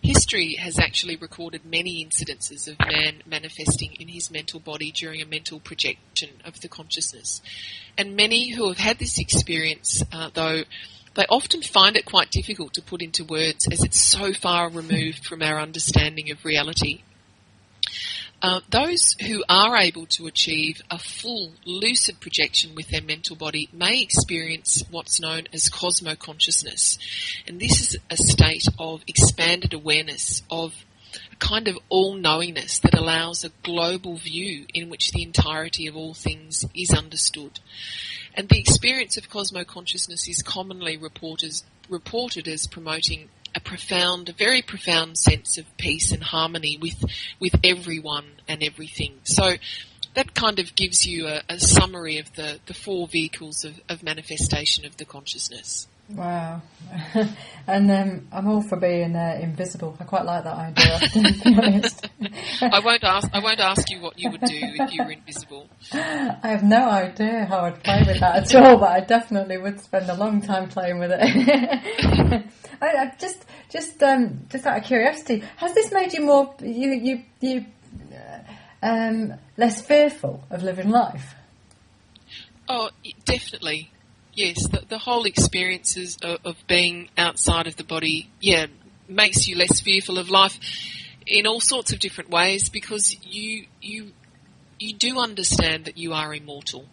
[SPEAKER 2] History has actually recorded many incidences of man manifesting in his mental body during a mental projection of the consciousness. And many who have had this experience, though, they often find it quite difficult to put into words, as it's so far removed from our understanding of reality. Those who are able to achieve a full lucid projection with their mental body may experience what's known as cosmo-consciousness. And this is a state of expanded awareness, of a kind of all-knowingness that allows a global view in which the entirety of all things is understood. And the experience of cosmo-consciousness is commonly reported as promoting a very profound sense of peace and harmony with everyone and everything. So that kind of gives you a summary of the four vehicles of manifestation of the consciousness.
[SPEAKER 1] Wow. And I'm all for being invisible. I quite like that idea, to be honest.
[SPEAKER 2] I won't ask you what you would do if you were invisible.
[SPEAKER 1] I have no idea how I'd play with that at all, but I definitely would spend a long time playing with it. I just out of curiosity, has this made you more less fearful of living life?
[SPEAKER 2] Oh, definitely. Yes, the whole experiences of being outside of the body, makes you less fearful of life in all sorts of different ways, because you do understand that you are immortal.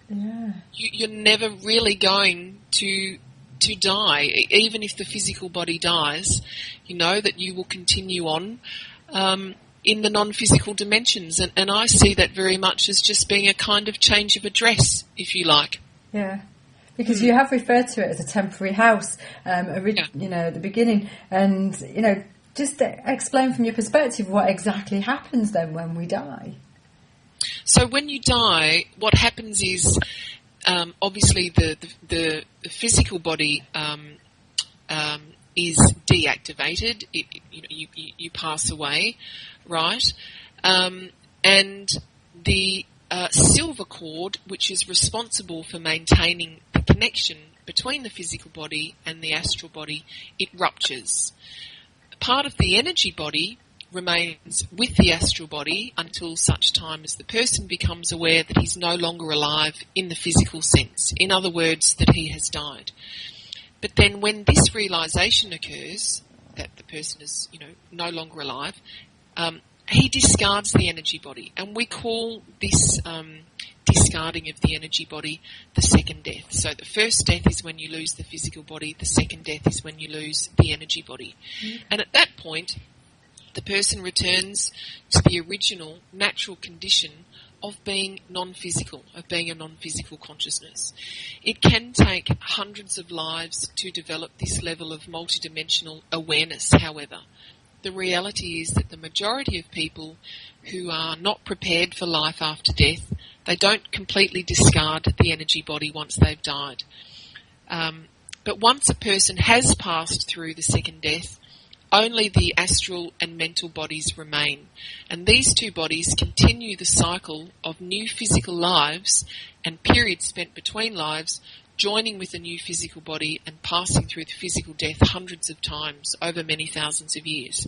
[SPEAKER 1] Yeah.
[SPEAKER 2] You're never really going to die. Even if the physical body dies, you know that you will continue on in the non-physical dimensions. And I see that very much as just being a kind of change of address, if you like.
[SPEAKER 1] Yeah. Because you have referred to it as a temporary house, at the beginning, and just explain from your perspective what exactly happens then when we die.
[SPEAKER 2] So when you die, what happens is obviously the physical body is deactivated. You pass away, right? And the silver cord, which is responsible for maintaining the connection between the physical body and the astral body, it ruptures. Part of the energy body remains with the astral body until such time as the person becomes aware that he's no longer alive in the physical sense. In other words, that he has died. But then when this realisation occurs, that the person is, no longer alive, he discards the energy body, and we call this discarding of the energy body the second death. So the first death is when you lose the physical body, the second death is when you lose the energy body. And at that point, the person returns to the original natural condition of being non-physical, of being a non-physical consciousness. It can take hundreds of lives to develop this level of multidimensional awareness, however. The reality is that the majority of people who are not prepared for life after death, they don't completely discard the energy body once they've died. But once a person has passed through the second death, only the astral and mental bodies remain. And these two bodies continue the cycle of new physical lives and periods spent between lives, joining with a new physical body and passing through the physical death hundreds of times over many thousands of years.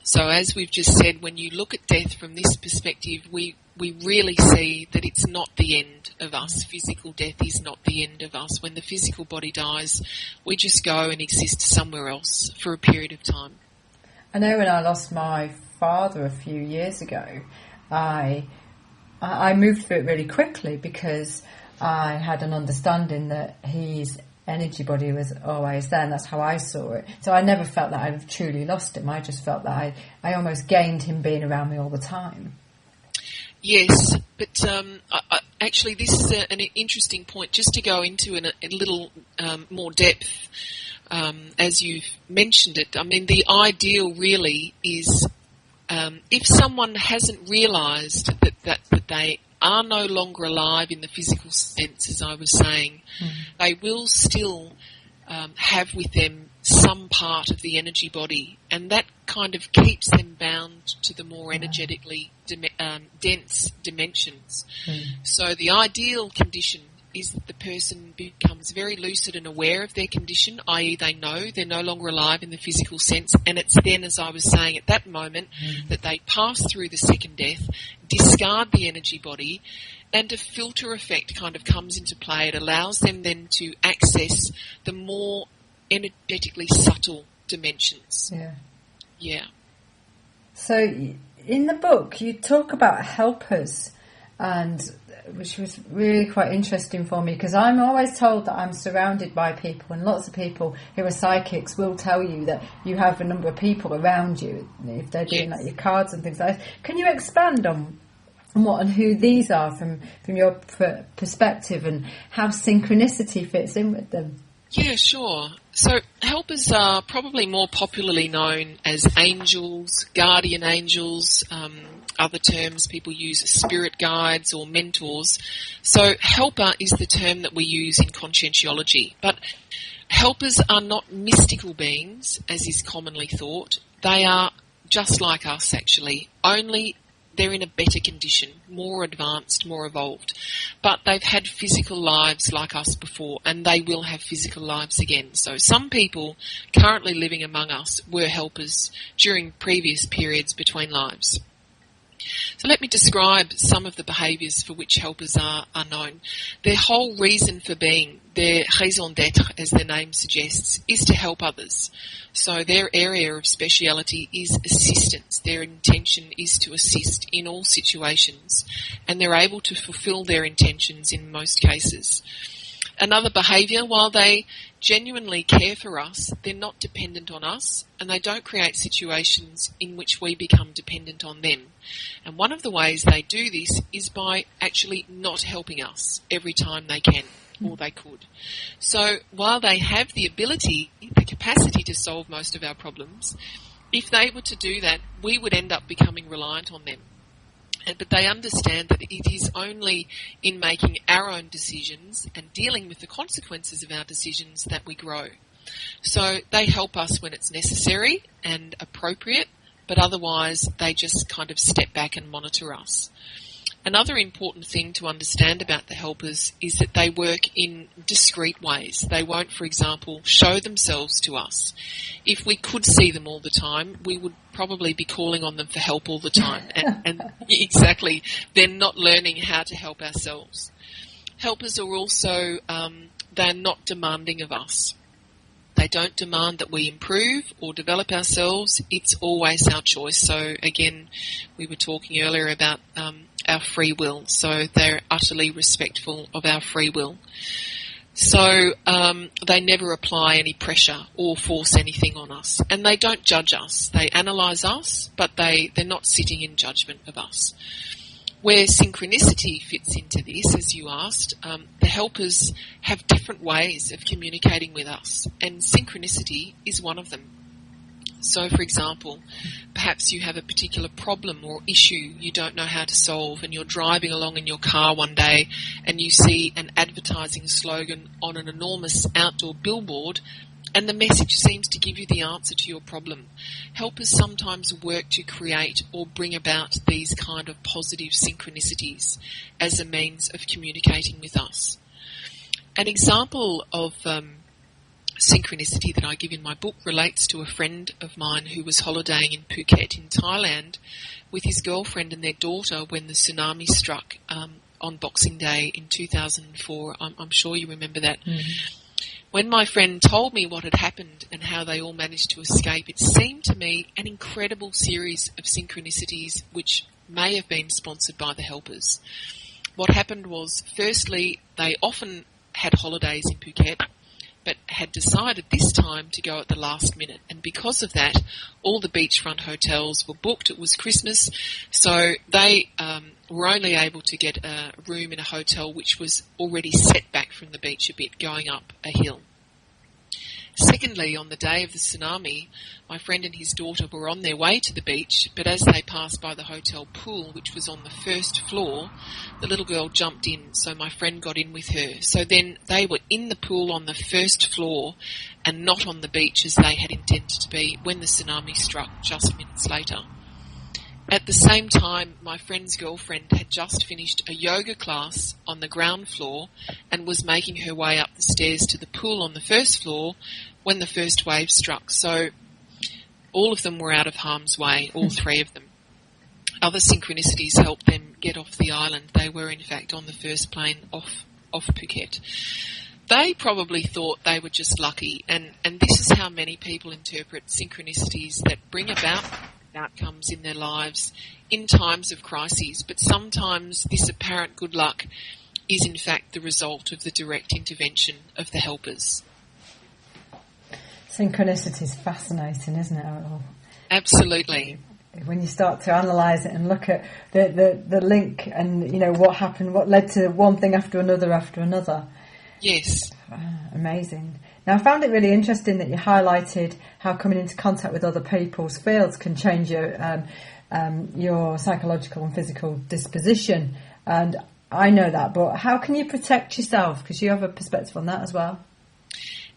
[SPEAKER 2] So as we've just said, when you look at death from this perspective, we really see that it's not the end of us. Physical death is not the end of us. When the physical body dies, we just go and exist somewhere else for a period of time.
[SPEAKER 1] I know when I lost my father a few years ago, I moved through it really quickly because I had an understanding that his energy body was always there, and that's how I saw it. So I never felt that I'd truly lost him. I just felt that I almost gained him being around me all the time.
[SPEAKER 2] Yes, but actually this is an interesting point just to go into in a little more depth. As you've mentioned it, I mean, the ideal really is if someone hasn't realised that they are no longer alive in the physical sense, as I was saying, they will still have with them some part of the energy body, and that kind of keeps them bound to the more energetically dense dimensions. So the ideal condition is that the person becomes very lucid and aware of their condition, i.e. they know they're no longer alive in the physical sense, and it's then, as I was saying, at that moment that they pass through the second death, discard the energy body, and a filter effect kind of comes into play. It allows them then to access the more energetically subtle dimensions. Yeah. So
[SPEAKER 1] in the book you talk about helpers, and which was really quite interesting for me, because I'm always told that I'm surrounded by people, and lots of people who are psychics will tell you that you have a number of people around you if they're doing like your cards and things like that. Can you expand on what and who these are from your perspective, and how synchronicity fits in with them?
[SPEAKER 2] Yeah, sure. So helpers are probably more popularly known as angels, guardian angels, Other terms people use are spirit guides or mentors. So helper is the term that we use in conscientiology. But helpers are not mystical beings, as is commonly thought. They are just like us, actually, only they're in a better condition, more advanced, more evolved. But they've had physical lives like us before, and they will have physical lives again. So some people currently living among us were helpers during previous periods between lives. So let me describe some of the behaviours for which helpers are known. Their whole reason for being, their raison d'être, as their name suggests, is to help others. So their area of speciality is assistance. Their intention is to assist in all situations, and they're able to fulfil their intentions in most cases. Another behaviour, while they genuinely care for us, they're not dependent on us, and they don't create situations in which we become dependent on them. And one of the ways they do this is by actually not helping us every time they can, or they could. So while they have the ability, the capacity to solve most of our problems, if they were to do that, we would end up becoming reliant on them. But they understand that it is only in making our own decisions and dealing with the consequences of our decisions that we grow. So they help us when it's necessary and appropriate, but otherwise they just kind of step back and monitor us. Another important thing to understand about the helpers is that they work in discreet ways. They won't, for example, show themselves to us. If we could see them all the time, we would probably be calling on them for help all the time. And exactly, they're not learning how to help ourselves. Helpers are also, they're not demanding of us. They don't demand that we improve or develop ourselves. It's always our choice. So again, we were talking earlier about our free will. So they're utterly respectful of our free will. So they never apply any pressure or force anything on us. And they don't judge us. They analyse us, but they're not sitting in judgment of us. Where synchronicity fits into this, as you asked, the helpers have different ways of communicating with us, and synchronicity is one of them. So, for example, perhaps you have a particular problem or issue you don't know how to solve, and you're driving along in your car one day and you see an advertising slogan on an enormous outdoor billboard, and the message seems to give you the answer to your problem. Helpers sometimes work to create or bring about these kind of positive synchronicities as a means of communicating with us. An example of synchronicity that I give in my book relates to a friend of mine who was holidaying in Phuket in Thailand with his girlfriend and their daughter when the tsunami struck on Boxing Day in 2004. I'm sure you remember that. Mm-hmm. When my friend told me what had happened and how they all managed to escape, it seemed to me an incredible series of synchronicities which may have been sponsored by the helpers. What happened was, firstly, they often had holidays in Phuket, but had decided this time to go at the last minute. And because of that, all the beachfront hotels were booked. It was Christmas, so they were only able to get a room in a hotel which was already set back from the beach a bit, going up a hill. Secondly, on the day of the tsunami, my friend and his daughter were on their way to the beach, but as they passed by the hotel pool, which was on the first floor, the little girl jumped in, so my friend got in with her. So then they were in the pool on the first floor and not on the beach as they had intended to be when the tsunami struck just minutes later. At the same time, my friend's girlfriend had just finished a yoga class on the ground floor and was making her way up the stairs to the pool on the first floor when the first wave struck. So all of them were out of harm's way, all three of them. Other synchronicities helped them get off the island. They were, in fact, on the first plane off Phuket. They probably thought they were just lucky, and this is how many people interpret synchronicities that bring about outcomes in their lives in times of crises, but sometimes this apparent good luck is in fact the result of the direct intervention of the helpers.
[SPEAKER 1] Synchronicity is fascinating, isn't it?
[SPEAKER 2] Absolutely.
[SPEAKER 1] When you start to analyse it and look at the link and, you know, what happened, what led to one thing after another.
[SPEAKER 2] Yes.
[SPEAKER 1] Amazing. Now, I found it really interesting that you highlighted how coming into contact with other people's fields can change your your psychological and physical disposition. And I know that, but how can you protect yourself? Because you have a perspective on that as well.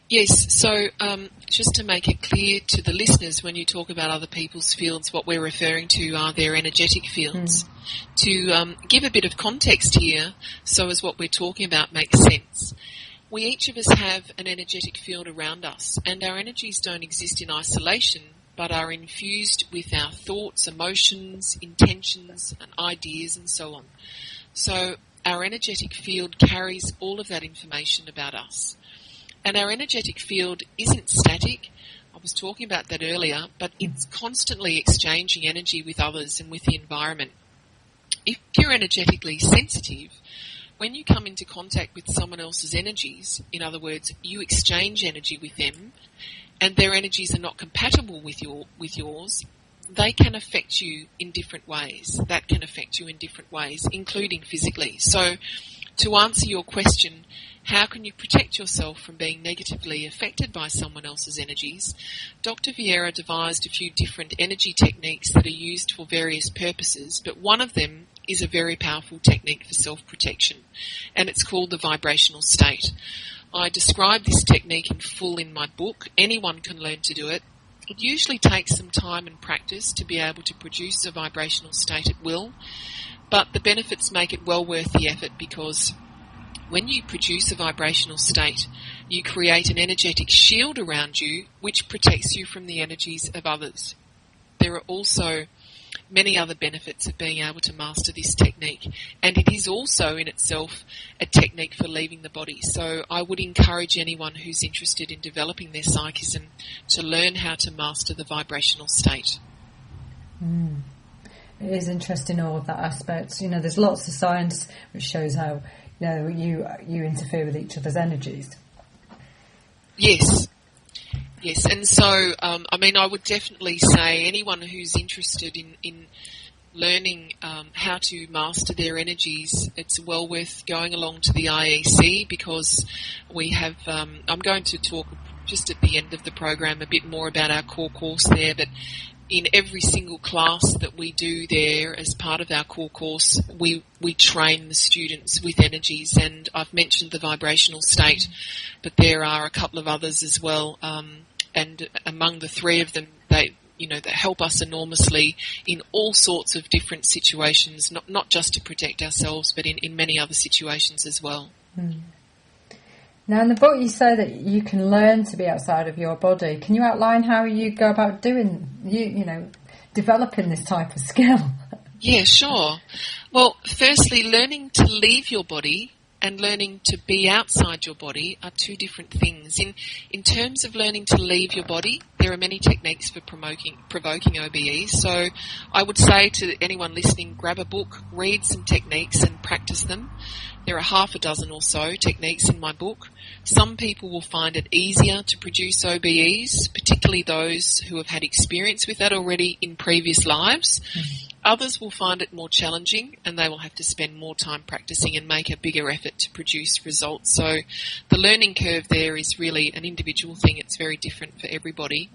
[SPEAKER 2] Yes, so just to make it clear to the listeners, when you talk about other people's fields, what we're referring to are their energetic fields. To give a bit of context here, so as what we're talking about makes sense. We each of us have an energetic field around us, and our energies don't exist in isolation, but are infused with our thoughts, emotions, intentions, and ideas, and so on. So our energetic field carries all of that information about us. And our energetic field isn't static. I was talking about that earlier, but it's constantly exchanging energy with others and with the environment. If you're energetically sensitive, when you come into contact with someone else's energies, in other words, you exchange energy with them, and their energies are not compatible with yours, they can affect you in different ways. That can affect you in different ways, including physically. So, to answer your question, how can you protect yourself from being negatively affected by someone else's energies? Dr. Vieira devised a few different energy techniques that are used for various purposes, but one of them is a very powerful technique for self-protection, and it's called the vibrational state. I describe this technique in full in my book. Anyone can learn to do it. It usually takes some time and practice to be able to produce a vibrational state at will, but the benefits make it well worth the effort, because when you produce a vibrational state, you create an energetic shield around you which protects you from the energies of others. There are also many other benefits of being able to master this technique, and it is also in itself a technique for leaving the body. So I would encourage anyone who's interested in developing their psychism to learn how to master the vibrational state.
[SPEAKER 1] It is interesting, all of that aspect. You know, there's lots of science which shows how, you know, you interfere with each other's energies. Yes,
[SPEAKER 2] and so, I would definitely say anyone who's interested in learning how to master their energies, it's well worth going along to the IEC, because we have, I'm going to talk just at the end of the program a bit more about our core course there, but in every single class that we do there as part of our core course, we train the students with energies, and I've mentioned the vibrational state, but there are a couple of others as well, and among the three of them, they help us enormously in all sorts of different situations, not just to protect ourselves, but in many other situations as well.
[SPEAKER 1] Now, in the book, you say that you can learn to be outside of your body. Can you outline how you go about developing this type of skill?
[SPEAKER 2] Yeah, sure. Well, firstly, learning to leave your body and learning to be outside your body are two different things. In terms of learning to leave your body, there are many techniques for provoking OBEs. So I would say to anyone listening, grab a book, read some techniques and practice them. There are half a dozen or so techniques in my book. Some people will find it easier to produce OBEs, particularly those who have had experience with that already in previous lives. Others will find it more challenging, and they will have to spend more time practicing and make a bigger effort to produce results. So the learning curve there is really an individual thing. It's very different for everybody.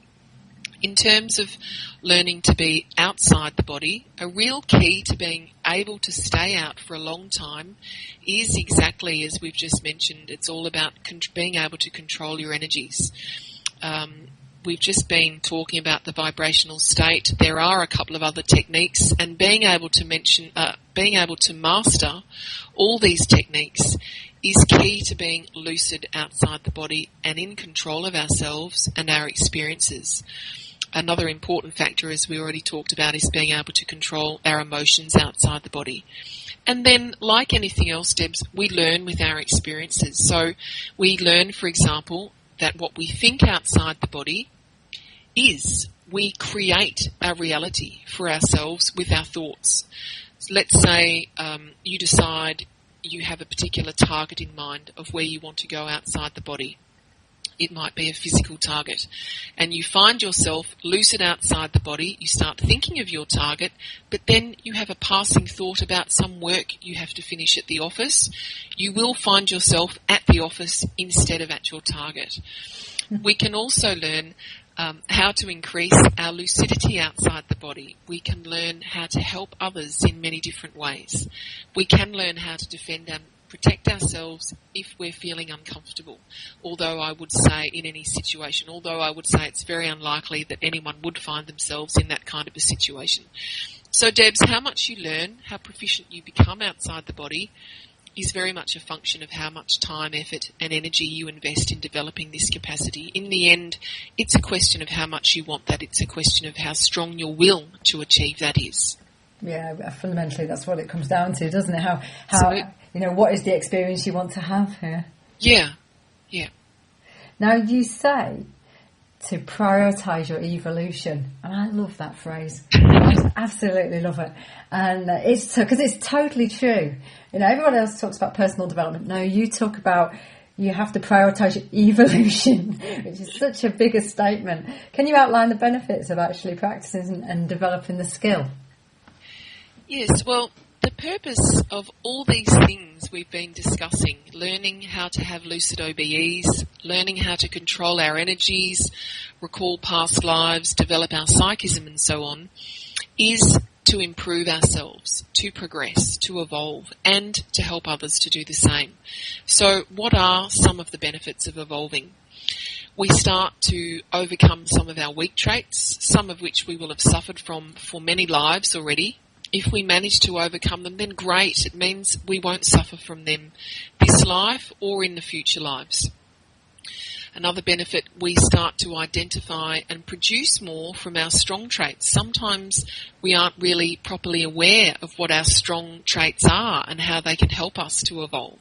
[SPEAKER 2] In terms of learning to be outside the body, a real key to being able to stay out for a long time is exactly as we've just mentioned. It's all about being able to control your energies. We've just been talking about the vibrational state. There are a couple of other techniques, and being able to master all these techniques is key to being lucid outside the body and in control of ourselves and our experiences. Another important factor, as we already talked about, is being able to control our emotions outside the body. And then, like anything else, Debs, we learn with our experiences. So we learn, for example, that what we think outside the body is we create our reality for ourselves with our thoughts. So let's say you decide you have a particular target in mind of where you want to go outside the body. It might be a physical target, and you find yourself lucid outside the body. You start thinking of your target, but then you have a passing thought about some work you have to finish at the office. You will find yourself at the office instead of at your target. We can also learn how to increase our lucidity outside the body. We can learn how to help others in many different ways. We can learn how to defend and protect ourselves if we're feeling uncomfortable. Although I would say it's very unlikely that anyone would find themselves in that kind of a situation. So Debs, how much you learn, how proficient you become outside the body is very much a function of how much time, effort and energy you invest in developing this capacity. In the end, it's a question of how much you want that. It's a question of how strong your will to achieve that is.
[SPEAKER 1] Yeah, fundamentally that's what it comes down to, doesn't it? What is the experience you want to have here?
[SPEAKER 2] Yeah.
[SPEAKER 1] Now you say to prioritise your evolution, and I love that phrase. I absolutely love it, and it's because it's totally true. Everyone else talks about personal development. No, you talk about you have to prioritise your evolution, which is such a bigger statement. Can you outline the benefits of actually practicing and developing the skill?
[SPEAKER 2] Yes, well, the purpose of all these things we've been discussing, learning how to have lucid OBEs, learning how to control our energies, recall past lives, develop our psychism and so on, is to improve ourselves, to progress, to evolve, and to help others to do the same. So what are some of the benefits of evolving? We start to overcome some of our weak traits, some of which we will have suffered from for many lives already. If we manage to overcome them, then great. It means we won't suffer from them this life or in the future lives. Another benefit, we start to identify and produce more from our strong traits. Sometimes we aren't really properly aware of what our strong traits are and how they can help us to evolve.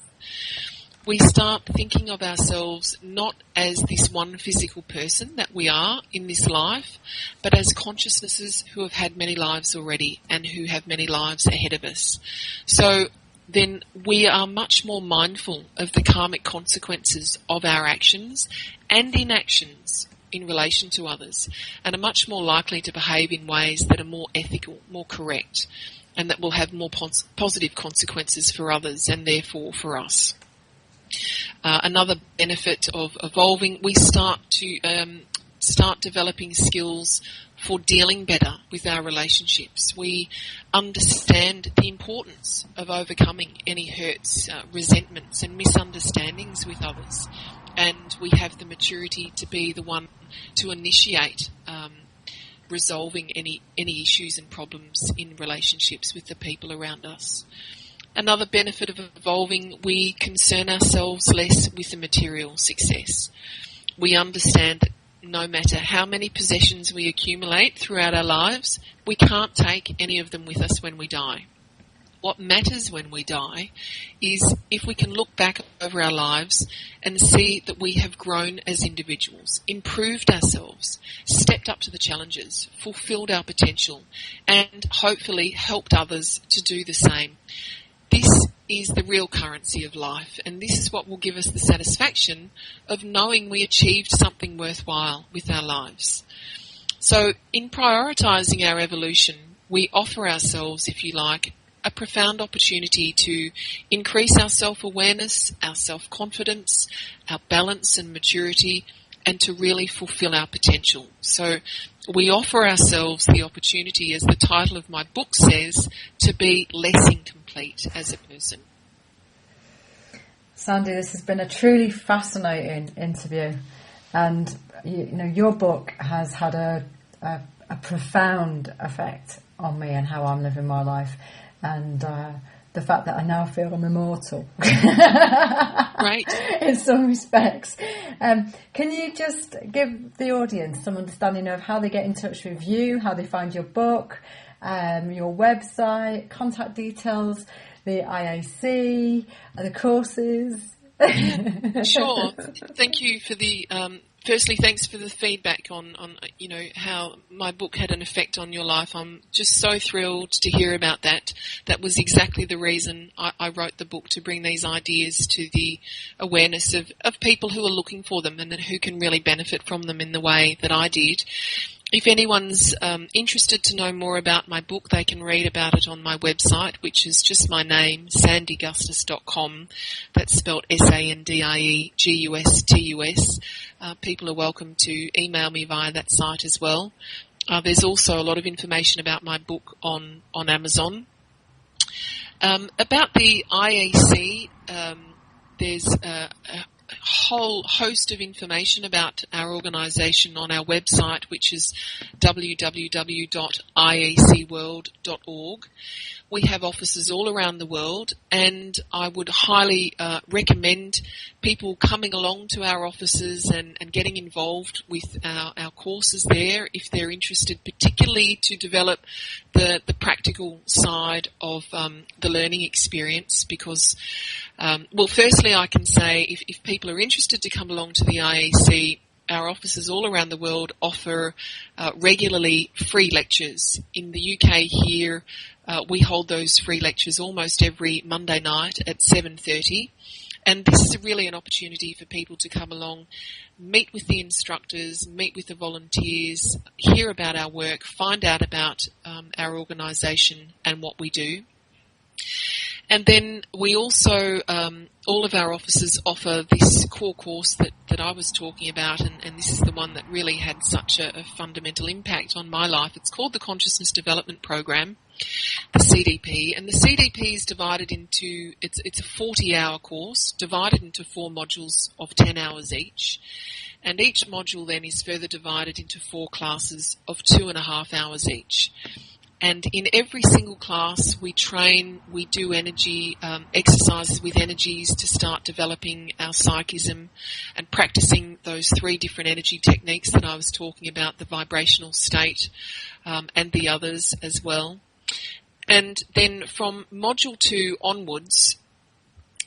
[SPEAKER 2] We start thinking of ourselves not as this one physical person that we are in this life, but as consciousnesses who have had many lives already and who have many lives ahead of us. So then we are much more mindful of the karmic consequences of our actions and inactions in relation to others, and are much more likely to behave in ways that are more ethical, more correct, and that will have more positive consequences for others and therefore for us. Another benefit of evolving, we start developing skills for dealing better with our relationships. We understand the importance of overcoming any hurts, resentments and misunderstandings with others, and we have the maturity to be the one to initiate resolving any issues and problems in relationships with the people around us. Another benefit of evolving, we concern ourselves less with the material success. We understand that no matter how many possessions we accumulate throughout our lives, we can't take any of them with us when we die. What matters when we die is if we can look back over our lives and see that we have grown as individuals, improved ourselves, stepped up to the challenges, fulfilled our potential, and hopefully helped others to do the same. This is the real currency of life, and this is what will give us the satisfaction of knowing we achieved something worthwhile with our lives. So in prioritising our evolution, we offer ourselves, if you like, a profound opportunity to increase our self-awareness, our self-confidence, our balance and maturity, and to really fulfil our potential. So we offer ourselves the opportunity, as the title of my book says, to be less incomplete as a person.
[SPEAKER 1] Sandie, this has been a truly fascinating interview, and your book has had a profound effect on me and how I'm living my life, and the fact that I now feel I'm immortal.
[SPEAKER 2] Right.
[SPEAKER 1] In some respects. Can you just give the audience some understanding of how they get in touch with you, how they find your book, your website, contact details, the IAC, the courses?
[SPEAKER 2] Sure. Thank you for the... Firstly, thanks for the feedback on how my book had an effect on your life. I'm just so thrilled to hear about that. That was exactly the reason I wrote the book, to bring these ideas to the awareness of people who are looking for them and who can really benefit from them in the way that I did. If anyone's interested to know more about my book, they can read about it on my website, which is just my name, sandiegustus.com. That's spelled SANDIEGUSTUS. People are welcome to email me via that site as well. There's also a lot of information about my book on Amazon. About the IAC, there's a whole host of information about our organisation on our website, which is www.iacworld.org. We have offices all around the world, and I would highly recommend people coming along to our offices and getting involved with our courses there if they're interested, particularly to develop the practical side of the learning experience. Because, firstly, I can say if people are interested to come along to the IAC, our offices all around the world offer regularly free lectures. In the UK here, we hold those free lectures almost every Monday night at 7:30. And this is really an opportunity for people to come along, meet with the instructors, meet with the volunteers, hear about our work, find out about our organisation and what we do. And then we also, all of our offices offer this core course that I was talking about, and this is the one that really had such a fundamental impact on my life. It's called the Consciousness Development Program, the CDP, and the CDP is divided into, it's a 40-hour course, divided into 4 modules of 10 hours each. And each module then is further divided into 4 classes of 2.5 hours each. And in every single class, we train, we do energy exercises with energies to start developing our psychism and practicing those 3 different energy techniques that I was talking about, the vibrational state and the others as well. And then from Module 2 onwards,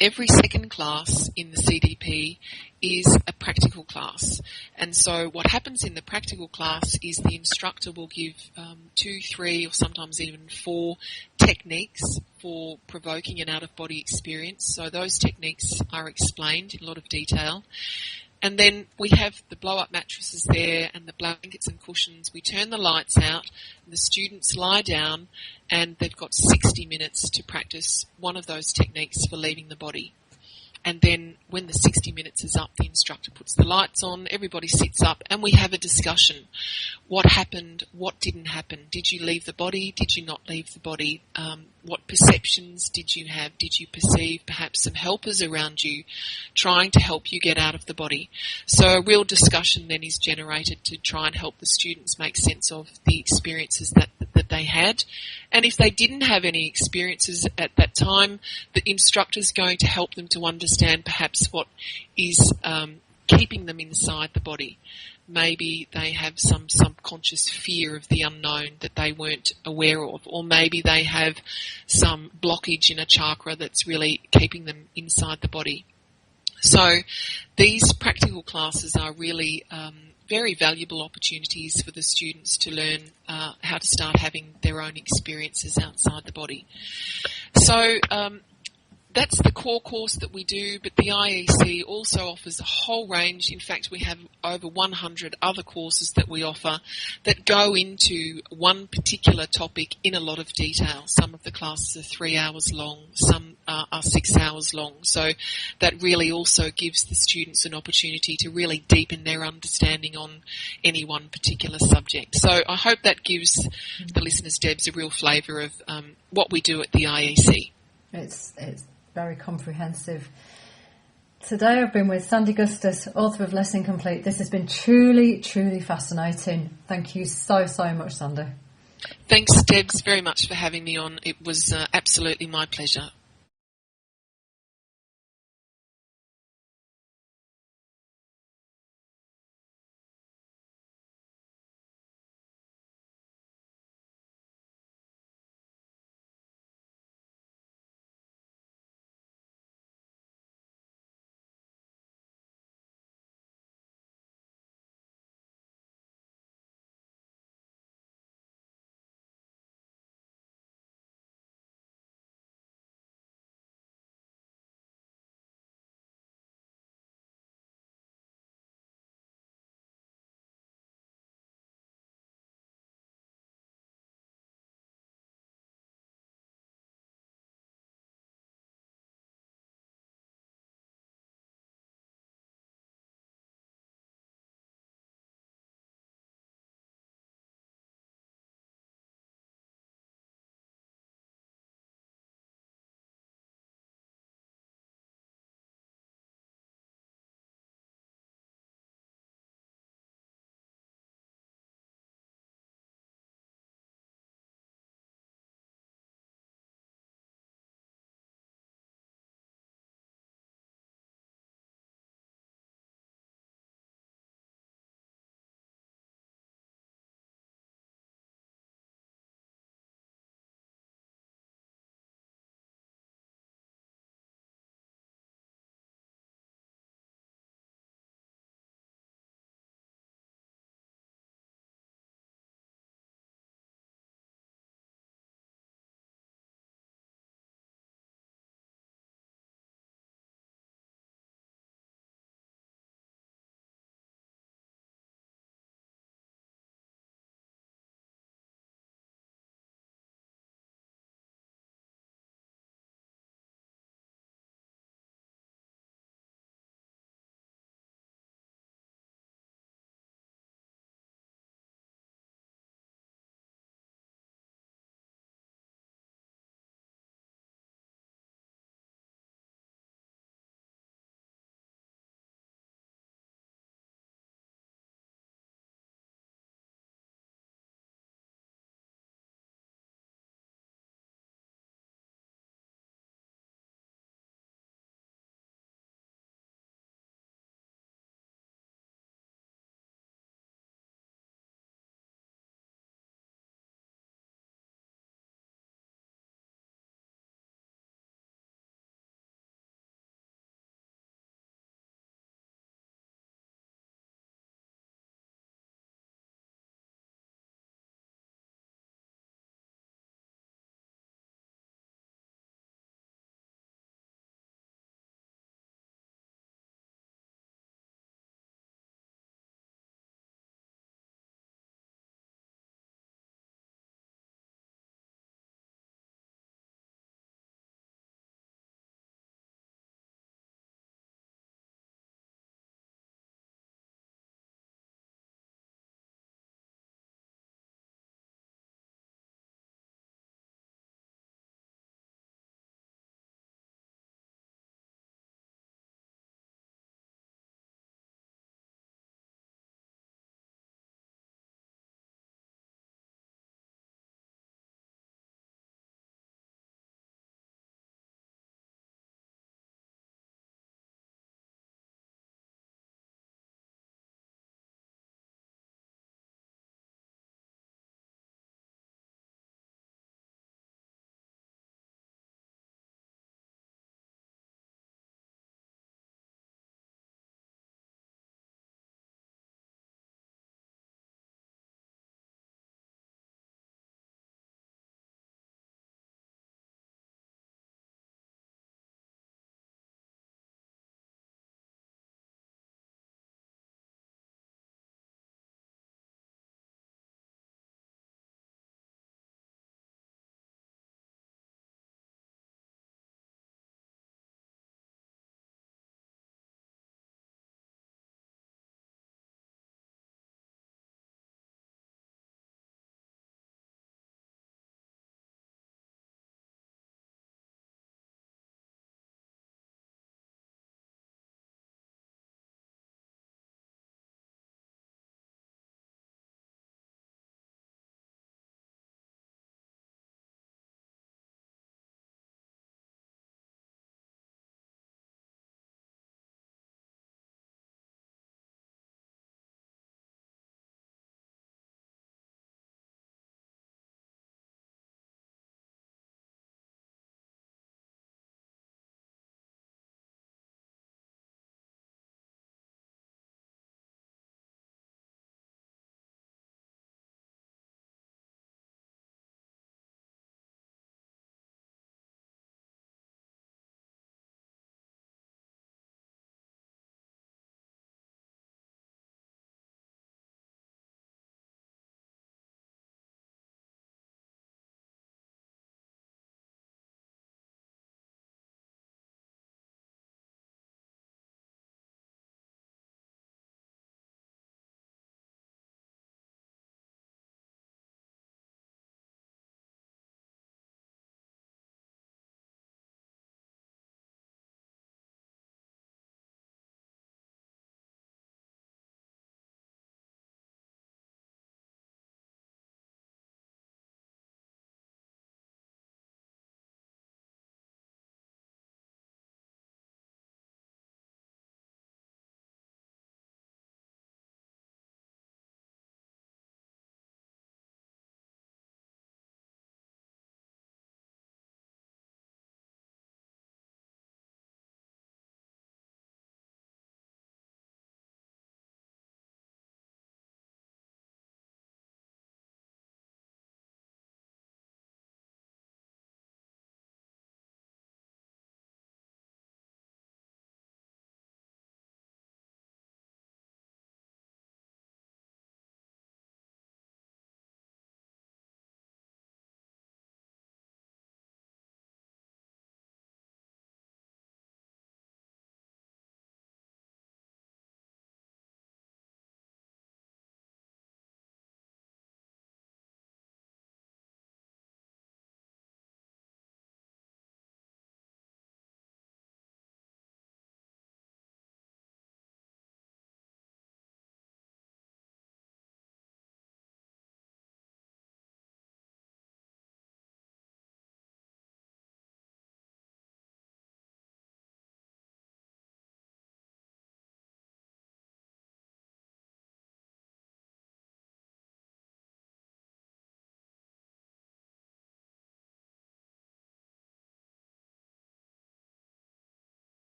[SPEAKER 2] every second class in the CDP is a practical class. And so what happens in the practical class is the instructor will give 2, 3 or sometimes even 4 techniques for provoking an out-of-body experience. So those techniques are explained in a lot of detail. And then we have the blow-up mattresses there and the blankets and cushions. We turn the lights out, and the students lie down, and they've got 60 minutes to practice one of those techniques for leaving the body. And then when the 60 minutes is up, the instructor puts the lights on, everybody sits up, and we have a discussion. What happened? What didn't happen? Did you leave the body? Did you not leave the body? What perceptions did you have? Did you perceive perhaps some helpers around you trying to help you get out of the body? So a real discussion then is generated to try and help the students make sense of the experiences that they had. And if they didn't have any experiences at that time, the instructor's going to help them to understand perhaps what is keeping them inside the body. Maybe they have some subconscious fear of the unknown that they weren't aware of, or maybe they have some blockage in a chakra that's really keeping them inside the body. So these practical classes are really very valuable opportunities for the students to learn how to start having their own experiences outside the body. So that's the core course that we do, but the IEC also offers a whole range. In fact, we have over 100 other courses that we offer that go into one particular topic in a lot of detail. Some of the classes are 3 hours long, some are 6 hours long. So that really also gives the students an opportunity to really deepen their understanding on any one particular subject. So I hope that gives the listeners, Debs, a real flavour of what we do at the IEC.
[SPEAKER 1] It's very comprehensive. Today I've been with Sandie Gustus, author of Lesson Complete. This has been truly, truly fascinating. Thank you so, so much, Sandie.
[SPEAKER 2] Thanks, Debs, very much for having me on. It was absolutely my pleasure.